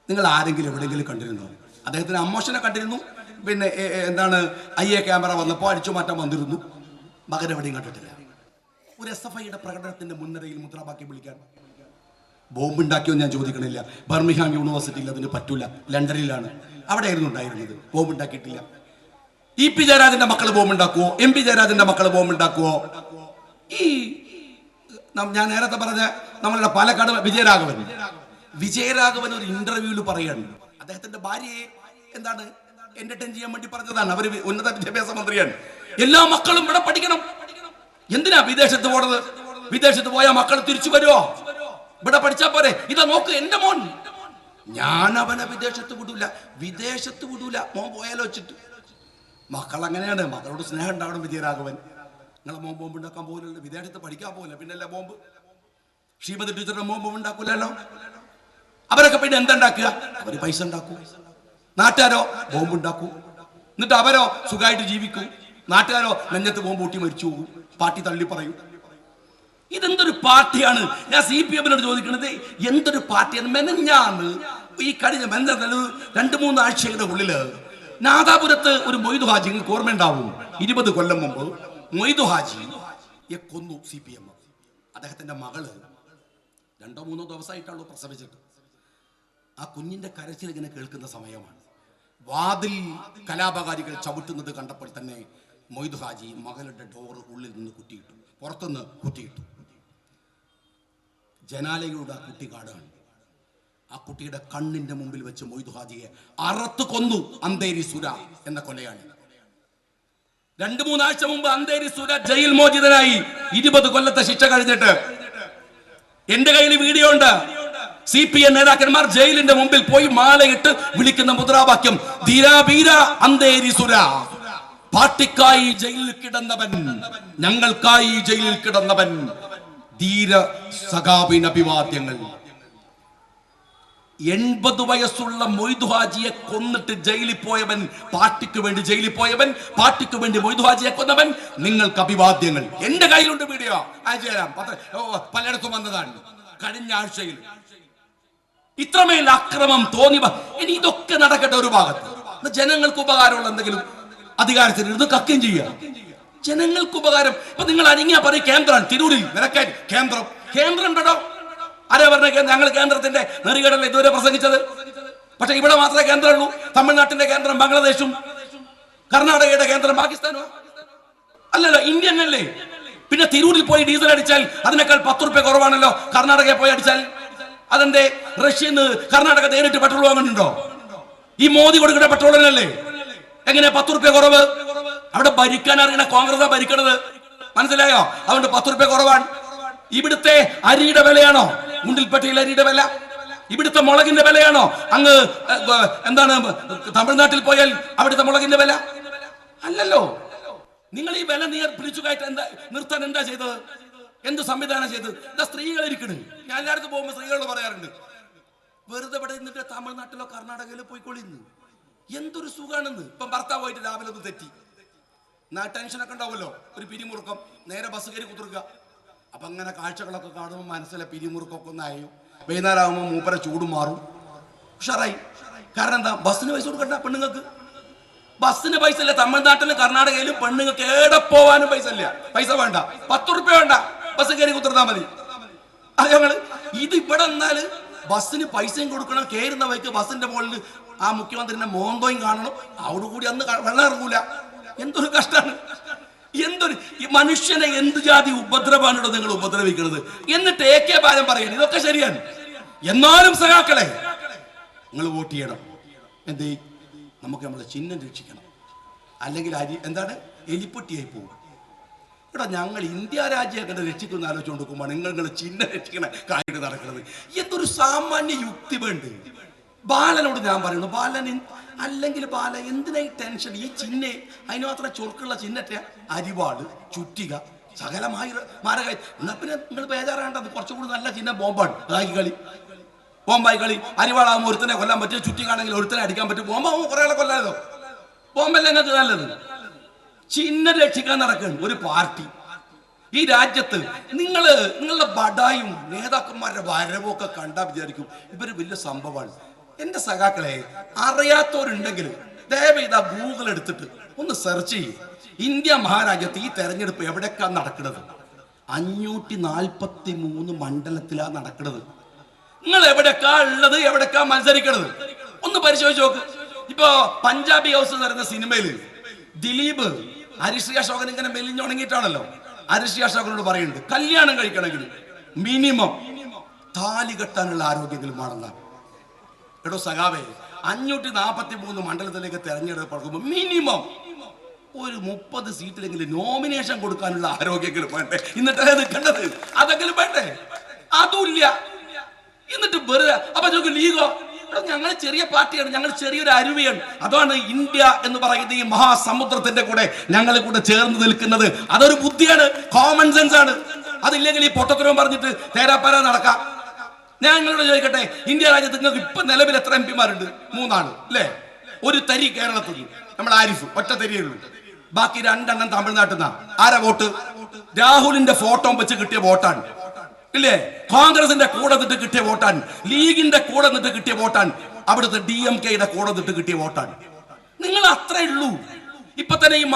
നിങ്ങൾ ആരെങ്കിലും എവിടെയെങ്കിലും കണ്ടിരുന്നോ? അദ്ദേഹത്തിന് അമ്മോഷനെ കണ്ടിരുന്നു, പിന്നെ എന്താണ് IA ക്യാമറ വന്നപ്പോൾ അടിച്ചു മാറ്റാൻ വന്നിരുന്നു. മകൻ എവിടെയും കണ്ടിട്ടില്ല. ഒരു SFIയുടെ പ്രകടനത്തിന്റെ മുൻനിരയിൽ മുദ്രാവാക്യം വിളിക്കാൻ ബോംബ് ഉണ്ടാക്കിയോ ഞാൻ ചോദിക്കണില്ല. ബർമിംഗ്ഹാം യൂണിവേഴ്സിറ്റിയിൽ അതിന് പറ്റൂല, ലണ്ടനിലാണ്, അവിടെയായിരുന്നു ഉണ്ടായിരുന്നത്. ബോംബ് ഉണ്ടാക്കിയിട്ടില്ല. EP ജയരാജന്റെ മക്കൾ ബോംബ് ഉണ്ടാക്കുവോ? MP ജയരാജന്റെ മക്കൾ ബോംബ് ഉണ്ടാക്കുവോ? ഈ ഞാൻ നേരത്തെ പറഞ്ഞ നമ്മളുടെ പാലക്കാട് വിജയരാഘവൻ ഒരു ഇന്റർവ്യൂവിൽ പറയാണ്, അദ്ദേഹത്തിന്റെ ഭാര്യയെ എന്താണ് എന്റർടൈൻ ചെയ്യാൻ വേണ്ടി പറഞ്ഞതാണ്. അവര് ഉന്നത വിദ്യാഭ്യാസ മന്ത്രിയാണ്. എല്ലാ മക്കളും ഇവിടെ പഠിക്കണം. എന്തിനാ വിദേശത്ത് പോണത്? വിദേശത്ത് പോയാൽ മക്കൾ തിരിച്ചു വരുമോ? ഇവിടെ പഠിച്ചാ പോരെ? ഇതാ നോക്ക്, എന്റെ മോൻ, ഞാൻ അവനെ വിദേശത്ത് വിടൂല. മോൻ പോയാലോ വെച്ചിട്ട്. മക്കൾ അങ്ങനെയാണ്, മക്കളോട് സ്നേഹം ഉണ്ടാവണം. വിജയരാഘവൻ, നിങ്ങളെ മോൻ ബോംബ് ഉണ്ടാക്കാൻ പോകില്ല, വിദേശത്ത് പഠിക്കാൻ പോകില്ല, പിന്നല്ല ബോംബ്. ശ്രീമതി ടീച്ചറുടെ മോൻ ബോംബ് ഉണ്ടാക്കൂലല്ലോ. അവരൊക്കെ പിന്നെ എന്തുണ്ടാക്കുക? അവര് പൈസ ഉണ്ടാക്കൂ. നാട്ടുകാരോ ബോംബ് ഉണ്ടാക്കൂ. എന്നിട്ട് അവരോ സുഖമായിട്ട് ജീവിക്കൂ. നാട്ടുകാരോ നെഞ്ഞത്ത് ബോംബ് കൂട്ടി മരിച്ചു പോകും. പാർട്ടി തള്ളി പറയും. ഇതെന്തൊരു പാർട്ടിയാണ്? ഞാൻ CPM-നോട് ചോദിക്കുന്നത്, എന്തൊരു പാർട്ടിയാണ്? മെനഞ്ഞാണ് ഈ കഴിഞ്ഞ 2-3 ആഴ്ചയുടെ ഉള്ളില് നാദാപുരത്ത് ഒരു മൊയ്തു ഹാജി, നിങ്ങൾക്ക് ഓർമ്മയുണ്ടാവും, 20 കൊല്ലം മുമ്പ് മൊയ്തു ഹാജിയെ കൊന്നു CPM. അദ്ദേഹത്തിന്റെ മകള് 2-3 ദിവസമായിട്ടുള്ളൂ പ്രസവിച്ചിട്ട്. ആ കുഞ്ഞിന്റെ കരച്ചിൽ ഇങ്ങനെ കേൾക്കുന്ന സമയമാണ്. വാതിൽ കലാപകാരികൾ ചവിട്ടുന്നത് കണ്ടപ്പോൾ തന്നെ മൊയ്തു ഹാജി മകളുടെ ഡോറ് ഉള്ളിൽ നിന്ന് കുറ്റിയിട്ടു, പുറത്തുനിന്ന് കുറ്റിയിട്ടു. ജനാലയുടെ ആ കുട്ടി കാണുകയാണ്. ആ കുട്ടിയുടെ കണ്ണിന്റെ മുമ്പിൽ വെച്ച് മൊയ്തു ഹാജിയെ അറത്ത് കൊന്നു അന്തേരി സുര എന്ന കൊലയാളി. 2-3 ആഴ്ച മുമ്പ് അന്തേരി സുര ജയിൽ മോചിതനായി, 20 കൊല്ലത്തെ ശിക്ഷ കഴിഞ്ഞിട്ട്. എന്റെ കയ്യിൽ വീഡിയോ ഉണ്ട്. CPM നേതാക്കന്മാർ ജയിലിന്റെ മുമ്പിൽ പോയി മാലയിട്ട് വിളിക്കുന്ന മുദ്രാവാക്യം, ധീരാ വീര അന്തേരി സുര, പാർട്ടിക്കായി ജയിലിൽ കിടന്നവൻ, ഞങ്ങൾക്കായി ജയിലിൽ കിടന്നവൻ, ധീര സഖാവിന് അഭിവാദ്യങ്ങൾ. 80 വയസ്സുള്ള മൊയ്തു ഹാജിയെ കൊന്നിട്ട് ജയിലിൽ പോയവൻ, പാർട്ടിക്ക് വേണ്ടി ജയിലിൽ പോയവൻ, പാർട്ടിക്ക് വേണ്ടി മൊയ്തു ഹാജിയെ കൊന്നവൻ, നിങ്ങൾക്ക് അഭിവാദ്യങ്ങൾ. എന്റെ കയ്യിലുണ്ട് വീഡിയോ, അയച്ചു തരാം. പലയിടത്തും വന്നതാണ് കഴിഞ്ഞ ആഴ്ചയിൽ. ഇത്രമേൽ അക്രമം തോന്നി. ഇനി ഇതൊക്കെ നടക്കട്ടെ ഒരു ഭാഗത്ത്. ജനങ്ങൾക്ക് ഉപകാരമുള്ള എന്തെങ്കിലും അധികാരത്തിൽ ഇരുന്ന് കക്കം ചെയ്യുക. ജനങ്ങൾക്ക് ഉപകാരം. ഇപ്പൊ നിങ്ങൾ അരിങ്ങാ പറയും കേന്ദ്രമാണ്, തിരൂരിൽ നിരക്കാൻ കേന്ദ്രം ഉണ്ടോ? ആരാ പറഞ്ഞ ഞങ്ങൾ കേന്ദ്രത്തിന്റെ നെറികേടല്ലേ ഇതുവരെ പ്രസംഗിച്ചത്? പക്ഷെ ഇവിടെ മാത്രമേ കേന്ദ്രമുള്ളൂ. തമിഴ്നാട്ടിന്റെ കേന്ദ്രം ബംഗ്ലാദേശും, കർണാടകയുടെ കേന്ദ്രം പാകിസ്ഥാനോ? അല്ലല്ലോ, ഇന്ത്യൻ അല്ലേ. പിന്നെ തിരൂരിൽ പോയി ഡീസൽ അടിച്ചാൽ അതിനേക്കാൾ 10 രൂപ കുറവാണല്ലോ കർണാടകയിൽ പോയി അടിച്ചാൽ. അതെന്തേ? റഷ്യന്ന് കർണാടക നേരിട്ട് പെട്രോൾ വാങ്ങുന്നുണ്ടോ? ഈ മോദി കൊടുക്കുന്ന പെട്രോളിനല്ലേ? എങ്ങനെ 10 രൂപ കുറവ്? അവിടെ ഭരിക്കാൻ അറിയണ കോൺഗ്രസ് ഭരിക്കണത്, മനസ്സിലായോ? അതുകൊണ്ട് 10 രൂപ കുറവാണ്. ഇവിടുത്തെ അരിയുടെ വിലയാണോ മുണ്ടിൽപ്പട്ടിയിൽ അരിയുടെ വില? ഇവിടുത്തെ മുളകിന്റെ വിലയാണോ അങ്ങ് എന്താണ് തമിഴ്നാട്ടിൽ പോയാൽ അവിടുത്തെ മുളകിന്റെ വില? അല്ലല്ലോ. നിങ്ങൾ ഈ വില പിടിച്ചു കയറ്റാൻ നിർത്താൻ എന്താ ചെയ്തത്? എന്ത് സംവിധാനം ചെയ്തത്? എന്താ സ്ത്രീകൾ ഇരിക്കണ്? ഞാൻ എല്ലായിടത്തും പോകുമ്പോൾ സ്ത്രീകളോട് പറയാറുണ്ട്, വെറുതെ ഇവിടെ നിന്നിട്ട് തമിഴ്നാട്ടിലോ കർണാടകയിലോ പോയിക്കൊള്ളിന്ന്. എന്തൊരു സുഖാണെന്ന്. ഇപ്പം ഭർത്താവ് പോയിട്ട് രാവിലെ ഒന്ന് തെറ്റി, ടെൻഷനൊക്കെ ഉണ്ടാവുമല്ലോ, ഒരു പിരിമുറുക്കം, നേരെ ബസ് കയറി കുത്തിർക്കുക. അപ്പൊ അങ്ങനെ കാഴ്ചകളൊക്കെ കാണുമ്പോൾ മനസ്സിലെ പിരിമുറുക്കൊക്കെ ഒന്നായും വൈകുന്നേരം ആകുമ്പോൾ മൂപ്പര ചൂടും മാറും, ഉഷാറായി. കാരണം എന്താ? ബസ്സിന് പൈസ കൊടുക്കണ്ട പെണ്ണുങ്ങൾക്ക്. ബസ്സിന് പൈസ ഇല്ല. തമിഴ്നാട്ടിലും കർണാടകയിലും പെണ്ണുങ്ങൾക്ക് ഏടെ പോവാനും പൈസ ഇല്ല. പൈസ വേണ്ട, 10 രൂപ വേണ്ട, ബസ് കയറി കുത്തിർത്താൽ മതി. അത് ഞങ്ങള് ഇത് ഇവിടെ വന്നാല് ബസ്സിന് പൈസയും കൊടുക്കണം, കയറുന്ന വഴിക്ക് ബസ്സിന്റെ മുകളിൽ ആ മുഖ്യമന്ത്രിന്റെ മോന്തോയും കാണണം. അവിടെ കൂടി അന്ന് വെള്ളം ഇറങ്ങൂല. എന്തൊരു കഷ്ടാണ്! എന്തൊരു മനുഷ്യനെ എന്ത് ജാതി ഉപദ്രവമാണോ നിങ്ങൾ ഉപദ്രവിക്കുന്നത്? എന്നിട്ട് AK ബാലൻ പറയുന്നത് ഇതൊക്കെ ശരിയാണ്. എന്നാലും സഖാക്കളെ, നിങ്ങൾ വോട്ട് ചെയ്യണം. എന്തേ? നമുക്ക് നമ്മളെ ചിഹ്നം രക്ഷിക്കണം, അല്ലെങ്കിൽ എന്താണ് എലിപ്പൊട്ടിയായി പോകും. ഇവിടെ ഞങ്ങൾ ഇന്ത്യ രാജ്യം രക്ഷിക്കുന്ന ആലോചിച്ച് കൊടുക്കുമ്പോൾ നിങ്ങൾ ചിഹ്നം രക്ഷിക്കണ കാര്യം നടക്കുന്നത്. എന്തൊരു സാമാന്യ യുക്തി വേണ്ട? ബാലനോട് ഞാൻ പറയുന്നു, ബാലൻ അല്ലെങ്കിൽ ബാല എന്തിനാ ഈ ടെൻഷൻ? ഈ ചിഹ്നെ അതിന് മാത്രം ചൊറുക്കുള്ള ചിഹ്നത്തെ അരിവാട്, ചുറ്റിക, സകലമായി മാരകായി. എന്നാ പിന്നെ നിങ്ങൾ ബേജാറാണ്ടത്. കുറച്ചുകൂടി നല്ല ചിഹ്നം ബോംബാണ്. കളി, ബോംബായി കളി. അരിവാളാകുമ്പോൾ ഒരുത്തനെ കൊല്ലാൻ പറ്റും, ചുറ്റിക്കാണെങ്കിൽ ഒരുത്തനെ അടിക്കാൻ പറ്റും. ബോംബാകുമ്പോൾ കുറെ ആളെ കൊല്ലാതോ. ബോംബല്ല നിങ്ങൾക്ക് നല്ലത്. ചിഹ്നം രക്ഷിക്കാൻ നടക്കുകയാണ് ഒരു പാർട്ടി ഈ രാജ്യത്ത്. നിങ്ങളുടെ ബഡായും നേതാക്കന്മാരുടെ വരവൊക്കെ കണ്ടാൽ വിചാരിക്കും ഇവര് വലിയ സംഭവമാണ്. എന്റെ സഖാക്കളെ, അറിയാത്തവരുണ്ടെങ്കിൽ ദയവേത് ഗൂഗിൾ എടുത്തിട്ട് ഒന്ന് സെർച്ച് ചെയ്യും. ഇന്ത്യ മഹാരാജ്യത്ത് ഈ തെരഞ്ഞെടുപ്പ് എവിടേക്കാ നടക്കുന്നത്? 543 മണ്ഡലത്തിലാണ് നടക്കുന്നത്. നിങ്ങൾ എവിടേക്കാ ഉള്ളത്, എവിടേക്കാ മത്സരിക്കണത് ഒന്ന് പരിശോധിച്ച് നോക്ക്. ഇപ്പൊ പഞ്ചാബി ഹൗസ് എന്ന് പറയുന്ന സിനിമയില് ദിലീപ് ഹരിശ്രീ അശോകൻ ഇങ്ങനെ മെലിഞ്ഞുണങ്ങിയിട്ടാണല്ലോ. ഹരിശ്രീ അശോകനോട് പറയുന്നുണ്ട്, കല്യാണം കഴിക്കണമെങ്കിൽ മിനിമം താലി കെട്ടാനുള്ള ആരോഗ്യങ്ങളും വേണമെന്നാണ്. എടോ സഖാവേ, 543 മണ്ഡലത്തിലേക്ക് തെരഞ്ഞെടുപ്പ് നടക്കുമ്പോൾ മിനിമം ഒരു 30 സീറ്റിലെങ്കിലും നോമിനേഷൻ കൊടുക്കാനുള്ള ആരോഗ്യങ്ങളും വേണ്ടേ? എന്നിട്ടേ നിൽക്കേണ്ടത്. അതെങ്കിലും വേണ്ടേ? അതുമില്ല. എന്നിട്ട് വെറുതെ അപ്പൊ ലീഗോ? ഞങ്ങൾ ചെറിയ പാർട്ടിയാണ്, ഞങ്ങൾ ചെറിയൊരു അരുവിയാണ്. അതാണ് ഇന്ത്യ എന്ന് പറയുന്നത് ഈ മഹാസമുദ്രത്തിന്റെ കൂടെ ഞങ്ങൾ കൂടെ ചേർന്ന് നിൽക്കുന്നത്. അതൊരു ബുദ്ധിയാണ്, കോമൺ സെൻസ് ആണ്. അതില്ലെങ്കിൽ ഈ പൊട്ടത്തരവും പറഞ്ഞിട്ട് തേരാപ്പാര നടക്കാം. ഞാൻ നിങ്ങളോട് ചോദിക്കട്ടെ, ഇന്ത്യ രാജ്യത്ത് നിങ്ങൾക്ക് ഇപ്പൊ നിലവിൽ എത്ര MP മാരുണ്ട്? 3 ആള് അല്ലേ? ഒരു തരി കേരളത്തിൽ നമ്മൾ ആരിഫ് ഒറ്റ തരിയേ ഉള്ളൂ. ബാക്കി 2 എണ്ണം തമിഴ്നാട്ടിൽ നിന്നാ. ആരാ വോട്ട്? രാഹുലിന്റെ ഫോട്ടോ വെച്ച് കിട്ടിയ വോട്ടാണ് ഇല്ലേ? കോൺഗ്രസിന്റെ കൂടെ നിന്നിട്ട് കിട്ടിയ വോട്ടാണ്, ലീഗിന്റെ കൂടെ നിന്നിട്ട് കിട്ടിയ വോട്ടാണ്, അവിടുത്തെ DMK-യുടെ കൂടെ നിന്നിട്ട് കിട്ടിയ വോട്ടാണ്. നിങ്ങൾ അത്രേ ഉള്ളൂ. ഇപ്പൊ തന്നെ ഈ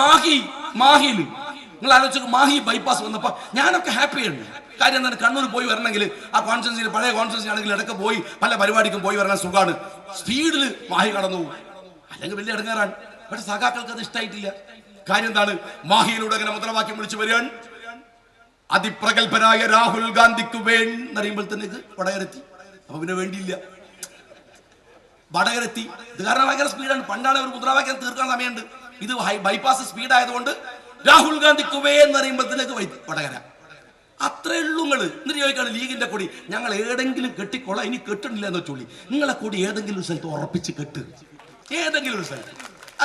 മാഹിയിൽ നിങ്ങൾ ആലോചിച്ചു, മാഹി ബൈപ്പാസ് വന്നപ്പോ ഞാനൊക്കെ ഹാപ്പിയാണ്. കാര്യം എന്താണ്? കണ്ണൂർ പോയി വരണമെങ്കിൽ ആ കോൺസ്റ്റൻസിൽ, പഴയ കോൺസ്റ്റൻസി ആണെങ്കിൽ ഇടയ്ക്ക് പോയി പല പരിപാടിക്കും പോയി വരാൻ സുഖമാണ്. സ്പീഡിൽ മാഹി കടന്നു പോകും, അല്ലെങ്കിൽ വലിയ ഇടങ്ങാറാണ്. പക്ഷെ സഖാക്കൾക്ക് അത് ഇഷ്ടമായിട്ടില്ല. കാര്യം എന്താണ്? മാഹിയിലൂടെ അങ്ങനെ മുദ്രാവാക്യം വിളിച്ചു വരികയാണ്, അതിപ്രഗത്ഭനായ രാഹുൽ ഗാന്ധിക്ക് വേണ്ടറിയുമ്പോഴത്തേക്ക് വടകരെത്തി. അപ്പൊ പിന്നെ വേണ്ടിയില്ല, വടകരെത്തി. ഇത് കാരണം ഭയങ്കര സ്പീഡാണ്. പണ്ടാണ് ഒരു മുദ്രാവാക്യം തീർക്കാൻ സമയമുണ്ട്. ഇത് ബൈപ്പാസ് സ്പീഡ് ആയതുകൊണ്ട് രാഹുൽ ഗാന്ധിക്ക് വേണ്ടറിയുമ്പോഴത്തേക്ക് വടകര. അത്രേ ഉള്ളൂ. എന്നിട്ട് ചോദിക്കാണ് ലീഗിന്റെ കൊടി ഞങ്ങൾ ഏതെങ്കിലും കെട്ടിക്കൊള്ളാം, ഇനി കെട്ടണില്ല എന്ന് വെച്ചോളി. നിങ്ങളെ കൊടി ഏതെങ്കിലും ഒരു സ്ഥലത്ത് ഉറപ്പിച്ച് കെട്ട്, ഏതെങ്കിലും ഒരു സ്ഥലത്ത്.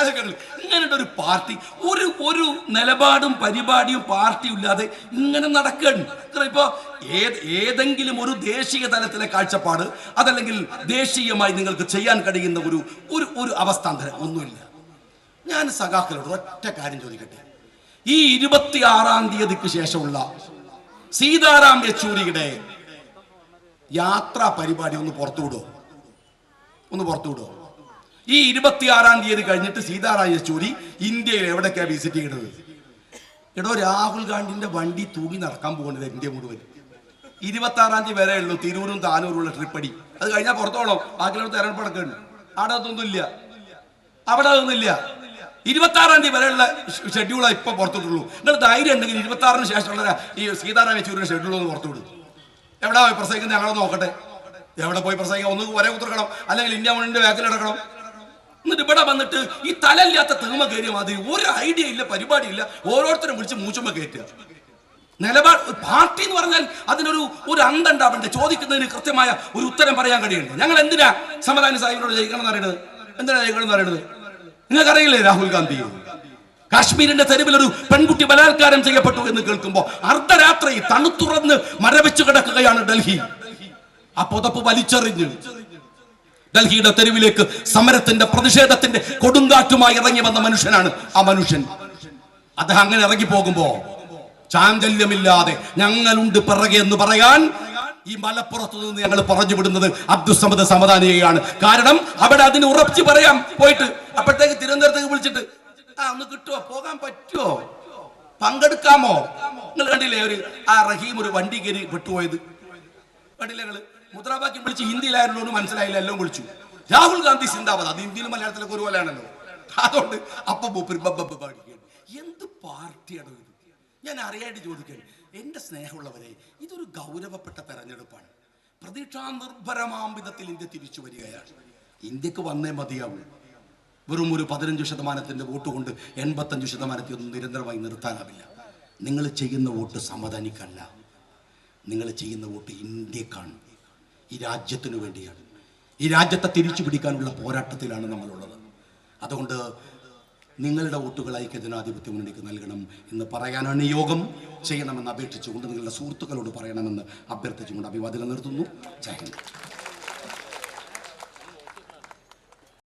അതൊക്കെ ഇങ്ങനെ ഒരു പാർട്ടി ഒരു നിലപാടും പരിപാടിയും പാർട്ടിയും ഇല്ലാതെ ഇങ്ങനെ നടക്കുകയാണ്. ഇപ്പൊ ഏതെങ്കിലും ഒരു ദേശീയ തലത്തിലെ കാഴ്ചപ്പാട്, അതല്ലെങ്കിൽ ദേശീയമായി നിങ്ങൾക്ക് ചെയ്യാൻ കഴിയുന്ന ഒരു അവസ്ഥാന്തരം ഒന്നുമില്ല. ഞാൻ സഖാക്കളോട് ഒറ്റ കാര്യം ചോദിക്കട്ടെ, ഈ 26-ാം തീയതിക്ക് ശേഷമുള്ള സീതാറാം യെച്ചൂരിയുടെ യാത്രാ പരിപാടി ഒന്ന് പുറത്തുവിടോ? ഈ 26-ാം തീയതി കഴിഞ്ഞിട്ട് സീതാറാം യെച്ചൂരി ഇന്ത്യയിൽ എവിടേക്കാ വിസിറ്റ് ചെയ്യുന്നത്? എടോ, രാഹുൽ ഗാന്ധിന്റെ വണ്ടി തൂങ്ങി നടക്കാൻ പോകുന്നത് ഇന്ത്യ മുഴുവൻ. 26-ാം തീയതി വരെ ഉള്ളൂ തിരൂരും താനൂരുള്ള ട്രിപ്പടി. അത് കഴിഞ്ഞാൽ പുറത്തോളം ബാക്കിയുള്ള തെരഞ്ഞെടുപ്പ് നടക്കുന്നുണ്ട്. അവിടെ അതൊന്നുമില്ല. 26-ാം തീയതി വരെയുള്ള ഷെഡ്യൂളാണ് ഇപ്പൊ പുറത്തുവിട്ടുള്ളൂ. നിങ്ങൾ ധൈര്യം ഉണ്ടെങ്കിൽ 26-ന് ശേഷമുള്ള ഈ സീതാറാം യെച്ചൂരിയുടെ ഷെഡ്യൂൾ ഒന്ന് പുറത്തുവിടും. എവിടെ പോയി പ്രസംഗിക്കുന്നത് ഞങ്ങളൊന്ന് നോക്കട്ടെ. എവിടെ പോയി പ്രസംഗിക്കാം? ഒന്ന് ഒരേ കുത്തിർക്കണം, അല്ലെങ്കിൽ ഇന്ത്യ മുന്നിന്റെ ബാക്കിൽ നടക്കണം. എന്നിട്ട് ഇവിടെ വന്നിട്ട് ഈ തലയില്ലാത്ത തീമ കയറിയ മാതിരി ഒരു ഐഡിയ ഇല്ല, പരിപാടിയില്ല, ഓരോരുത്തരും വിളിച്ച് മൂച്ചുമ്പ കയറ്റുക. നിലപാട് പാർട്ടി എന്ന് പറഞ്ഞാൽ അതിനൊരു അന്തണ്ടാവണ്ടേ, ചോദിക്കുന്നതിന് കൃത്യമായ ഒരു ഉത്തരം പറയാൻ കഴിയണ്ടേ. ഞങ്ങൾ എന്തിനാ സമദാനി സാഹിബിനോട് ജയിക്കണം എന്ന് പറയുന്നത്? എന്തിനാ ജയിക്കണം എന്ന് പറയുന്നത്? നിങ്ങൾക്കറിയില്ലേ രാഹുൽ ഗാന്ധി കാശ്മീരിന്റെ തെരുവിൽ ഒരു പെൺകുട്ടി ബലാത്കാരം ചെയ്യപ്പെട്ടു എന്ന് കേൾക്കുമ്പോൾ അർദ്ധരാത്രി തണുത്തുറന്ന് മരവിച്ചു കിടക്കുകയാണ് ഡൽഹി. ആ പുതപ്പ് വലിച്ചെറിഞ്ഞ് ഡൽഹിയുടെ തെരുവിലേക്ക് സമരത്തിന്റെ പ്രതിഷേധത്തിന്റെ കൊടുങ്കാറ്റുമായി ഇറങ്ങി വന്ന മനുഷ്യനാണ് ആ മനുഷ്യൻ. അദ്ദേഹം അങ്ങനെ ഇറങ്ങി പോകുമ്പോ ചാഞ്ചല്യമില്ലാതെ ഞങ്ങളുണ്ട് പിറകെ എന്ന് പറയാൻ ഈ മലപ്പുറത്ത് നിന്ന് ഞങ്ങൾ പറഞ്ഞു വിടുന്നത് അബ്ദുസ്സമദ് സമദാനിയെയാണ്. കാരണം അവിടെ അതിന് ഉറപ്പിച്ച് പറയാം പോയിട്ട്. അപ്പോഴത്തേക്ക് തിരുവനന്തപുരത്തേക്ക് വിളിച്ചിട്ട് ഒന്ന് കിട്ടുമോ, പോകാൻ പറ്റുമോ, പങ്കെടുക്കാമോ? നിങ്ങൾ കണ്ടില്ലേ ആ റഹീം ഒരു വണ്ടി കയറി വിട്ടുപോയത് കണ്ടില്ലേ? ഞങ്ങള് മുദ്രാവാക്യം വിളിച്ച് ഹിന്ദിയിലായിരുന്നു, മനസ്സിലായില്ല, എല്ലാം വിളിച്ചു രാഹുൽ ഗാന്ധി സിന്ദാബാദ്. അത് ഹിന്ദിയിലും മലയാളത്തിലൊക്കെ ഒരുപോലെയാണല്ലോ. അതുകൊണ്ട് എന്ത് പാർട്ടിയാണ് ഇത്? ഞാൻ അറിയായിട്ട് ചോദിക്കട്ടെ, എന്റെ സ്നേഹമുള്ളവരെ, ഇതൊരു ഗൗരവപ്പെട്ട തെരഞ്ഞെടുപ്പാണ്. പ്രതീക്ഷാ നിർഭരമാം വിധത്തിൽ ഇന്ത്യ തിരിച്ചു വരികയാണ്. ഇന്ത്യക്ക് വന്നേ മതിയാവും. വെറും ഒരു 15% വോട്ട് കൊണ്ട് 85% ഒന്നും നിരന്തരമായി നിർത്താനാവില്ല. നിങ്ങൾ ചെയ്യുന്ന വോട്ട് സമദാനിക്കല്ല, നിങ്ങൾ ചെയ്യുന്ന വോട്ട് ഇന്ത്യക്കാണ്, ഈ രാജ്യത്തിനു വേണ്ടിയാണ്. ഈ രാജ്യത്തെ തിരിച്ചു പിടിക്കാനുള്ള പോരാട്ടത്തിലാണ് നമ്മളുള്ളത്. അതുകൊണ്ട് നിങ്ങളുടെ വോട്ടുകൾ ഐക്യജനാധിപത്യ മുന്നണിക്ക് നൽകണം എന്ന് പറയാനാണ് ഈ യോഗം. ചെയ്യണമെന്ന് അപേക്ഷിച്ചുകൊണ്ട് നിങ്ങളുടെ സുഹൃത്തുക്കളോട് പറയണമെന്ന് അഭ്യർത്ഥിച്ചുകൊണ്ട് അഭിവാദനം നിർത്തുന്നു. ജയ് ഹിന്ദ്.